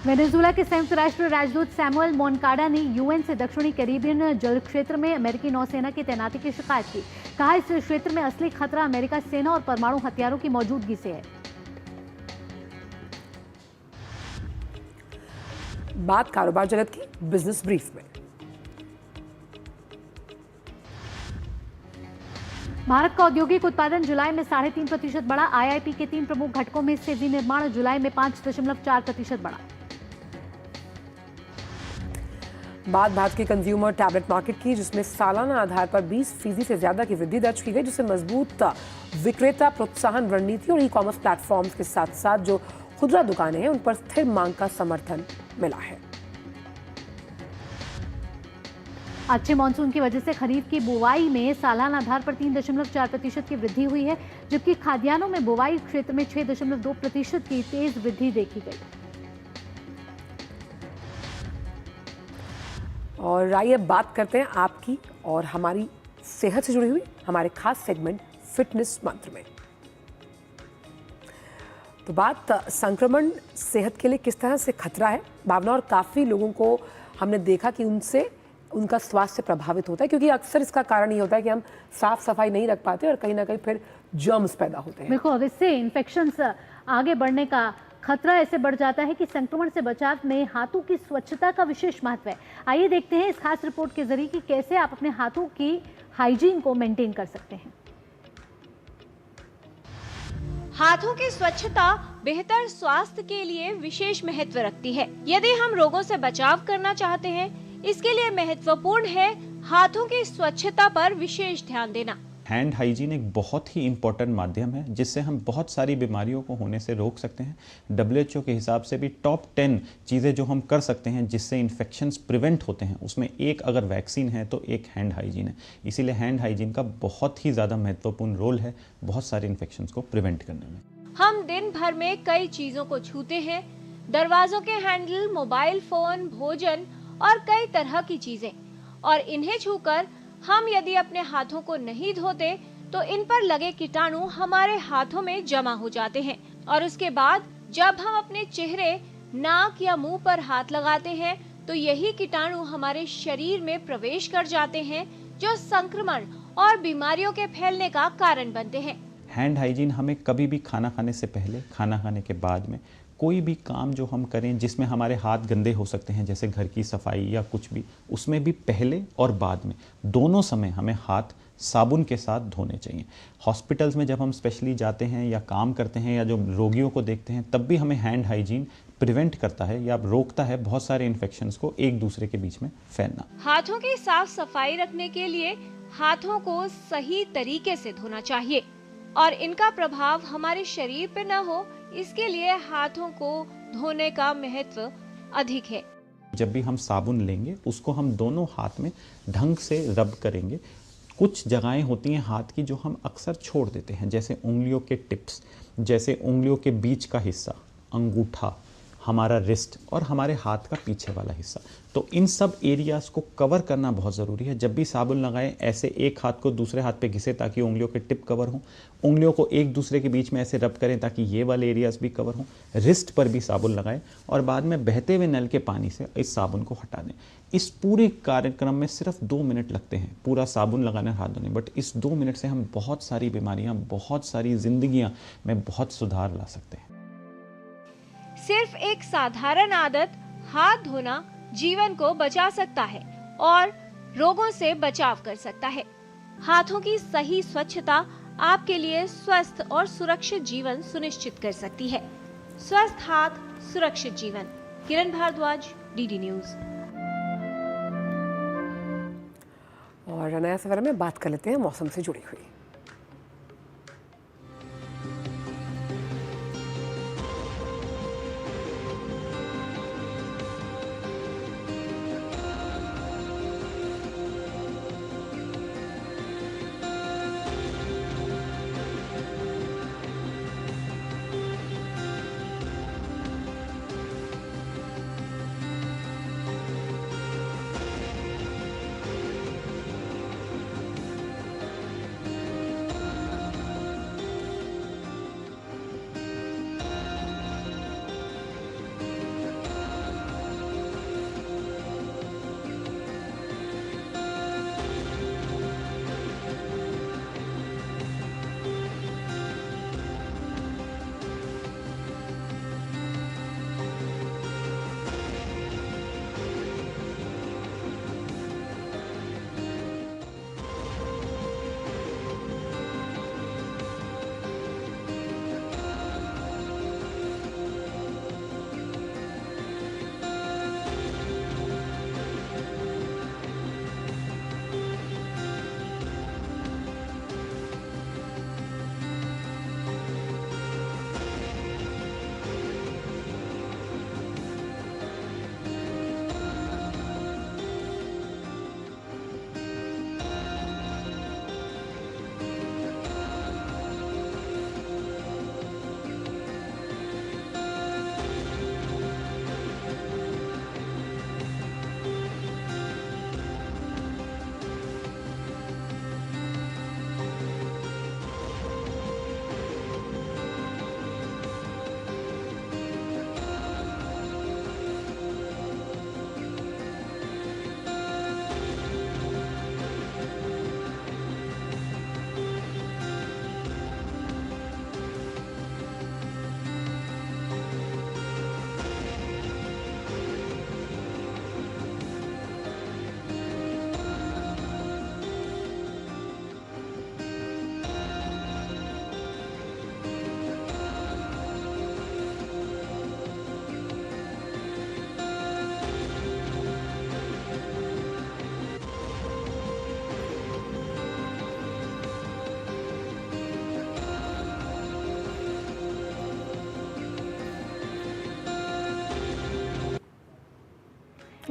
वेनेजुएला के संयुक्त राष्ट्र राजदूत सैमुअल मोनकाडा ने यूएन से दक्षिणी कैरिबियन जल क्षेत्र में अमेरिकी नौसेना की तैनाती की शिकायत की। कहा, इस क्षेत्र में असली खतरा अमेरिका सेना और परमाणु हथियारों की मौजूदगी से है। बात कारोबार जगत की, बिजनेस ब्रीफ में। भारत का औद्योगिक उत्पादन जुलाई में 3.5% बढ़ा। आईआईपी के 3 प्रमुख घटकों में से विनिर्माण जुलाई में 5.4% बढ़ा। बात भारत की कंज्यूमर टैबलेट मार्केट की, जिसमें सालाना आधार पर 20% से ज्यादा की वृद्धि दर्ज की गई, जिससे मजबूत विक्रेता प्रोत्साहन रणनीति और ई-कॉमर्स प्लेटफॉर्म्स के साथ साथ जो खुदरा दुकानें हैं उन पर स्थिर मांग का समर्थन मिला है। अच्छे मानसून की वजह से खरीफ की बुवाई में सालाना आधार पर 3.4% की वृद्धि हुई है, जबकि खाद्यान्नों में बुवाई क्षेत्र में 6.2% की तेज वृद्धि देखी गई। और आइए बात करते हैं आपकी और हमारी सेहत से जुड़ी हुई हमारे खास सेगमेंट फिटनेस मंत्र में। तो बात संक्रमण सेहत के लिए किस तरह से खतरा है, भावना, और काफ़ी लोगों को हमने देखा कि उनसे उनका स्वास्थ्य प्रभावित होता है, क्योंकि अक्सर इसका कारण ये होता है कि हम साफ सफाई नहीं रख पाते और कहीं ना कहीं फिर जर्म्स पैदा होते हैं। बिल्कुल, इससे इन्फेक्शंस आगे बढ़ने का खतरा ऐसे बढ़ जाता है कि संक्रमण से बचाव में हाथों की स्वच्छता का विशेष महत्व है। आइए देखते हैं इस खास रिपोर्ट के जरिए कि कैसे आप अपने हाथों की हाइजीन को मेंटेन कर सकते हैं। हाथों की स्वच्छता बेहतर स्वास्थ्य के लिए विशेष महत्व रखती है। यदि हम रोगों से बचाव करना चाहते हैं, इसके लिए महत्वपूर्ण है हाथों की स्वच्छता पर विशेष ध्यान देना। हैंड हाइजीन एक बहुत ही इम्पोर्टेंट माध्यम है जिससे हम बहुत सारी बीमारियों को होने से रोक सकते हैं। WHO के हिसाब से भी टॉप 10 चीज़ें जो हम कर सकते हैं जिससे इन्फेक्शंस प्रिवेंट होते हैं, उसमें एक अगर वैक्सीन है तो एक हैंड हाइजीन है। इसीलिए हैंड हाइजीन का बहुत ही ज़्यादा महत्वपूर्ण रोल है बहुत सारे इन्फेक्शंस को प्रिवेंट करने में। हम दिन भर में कई चीजों को छूते हैं, दरवाजों के हैंडल, मोबाइल फोन, भोजन और कई तरह की चीजें, और इन्हें छूकर हम यदि अपने हाथों को नहीं धोते तो इन पर लगे कीटाणु हमारे हाथों में जमा हो जाते हैं, और उसके बाद जब हम अपने चेहरे, नाक या मुंह पर हाथ लगाते हैं तो यही कीटाणु हमारे शरीर में प्रवेश कर जाते हैं, जो संक्रमण और बीमारियों के फैलने का कारण बनते हैं। हैंड हाइजीन हमें कभी भी खाना खाने से पहले, खाना खाने के बाद में, कोई भी काम जो हम करें जिसमें हमारे हाथ गंदे हो सकते हैं, जैसे घर की सफाई या कुछ भी, उसमें भी पहले और बाद में दोनों समय हमें हाथ साबुन के साथ धोने चाहिए। हॉस्पिटल्स में जब हम स्पेशली जाते हैं या काम करते हैं या जो रोगियों को देखते हैं, तब भी हमें हैंड हाइजीन प्रिवेंट करता है या रोकता है बहुत सारे इन्फेक्शंस को एक दूसरे के बीच में फैलना। हाथों की साफ सफाई रखने के लिए हाथों को सही तरीके से धोना चाहिए और इनका प्रभाव हमारे शरीर पे न हो, इसके लिए हाथों को धोने का महत्व अधिक है। जब भी हम साबुन लेंगे उसको हम दोनों हाथ में ढंग से रब करेंगे। कुछ जगहें होती हैं हाथ की जो हम अक्सर छोड़ देते हैं, जैसे उंगलियों के टिप्स, जैसे उंगलियों के बीच का हिस्सा, अंगूठा, हमारा रिस्ट और हमारे हाथ का पीछे वाला हिस्सा। तो इन सब एरियाज को कवर करना बहुत ज़रूरी है। जब भी साबुन लगाएं, ऐसे एक हाथ को दूसरे हाथ पे घिसे ताकि उंगलियों के टिप कवर हों, उंगलियों को एक दूसरे के बीच में ऐसे रब करें ताकि ये वाले एरियाज भी कवर हों, रिस्ट पर भी साबुन लगाएं और बाद में बहते हुए नल के पानी से इस साबुन को हटा दें। इस पूरे कार्यक्रम में सिर्फ 2 मिनट लगते हैं पूरा साबुन लगाने और हाथ धोने, बट इस 2 मिनट से हम बहुत सारी बीमारियाँ, बहुत सारी जिंदगियाँ में बहुत सुधार ला सकते हैं। सिर्फ एक साधारण आदत, हाथ धोना, जीवन को बचा सकता है और रोगों से बचाव कर सकता है। हाथों की सही स्वच्छता आपके लिए स्वस्थ और सुरक्षित जीवन सुनिश्चित कर सकती है। स्वस्थ हाथ, सुरक्षित जीवन। किरण भारद्वाज, डीडी न्यूज। और नया सफर में बात कर लेते हैं मौसम से जुड़ी हुई।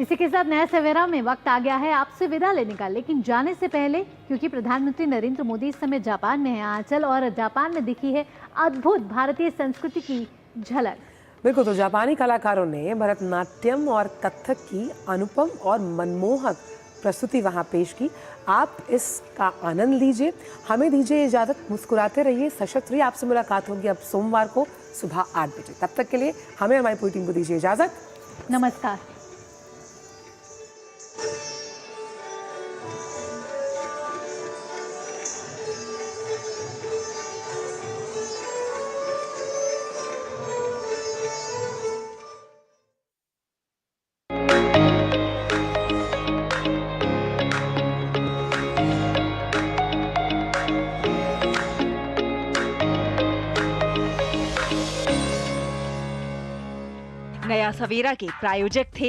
इसी के साथ नया सवेरा में वक्त आ गया है आपसे विदा लेने का, लेकिन जाने से पहले क्योंकि प्रधानमंत्री नरेंद्र मोदी इस समय जापान में है आंचल, और जापान में दिखी है अद्भुत भारतीय संस्कृति की झलक। बिल्कुल, तो जापानी कलाकारों ने भरतनाट्यम और कथक की अनुपम और मनमोहक प्रस्तुति वहाँ पेश की। आप इसका आनंद लीजिए, हमें दीजिए इजाज़त, मुस्कुराते रहिए, सशक्त रहिए। आपसे मुलाकात होगी अब सोमवार को सुबह 8 बजे। तब तक के लिए हमें, हमारी पूरी टीम को दीजिए इजाज़त। नमस्कार। नया सवेरा के प्रायोजक थे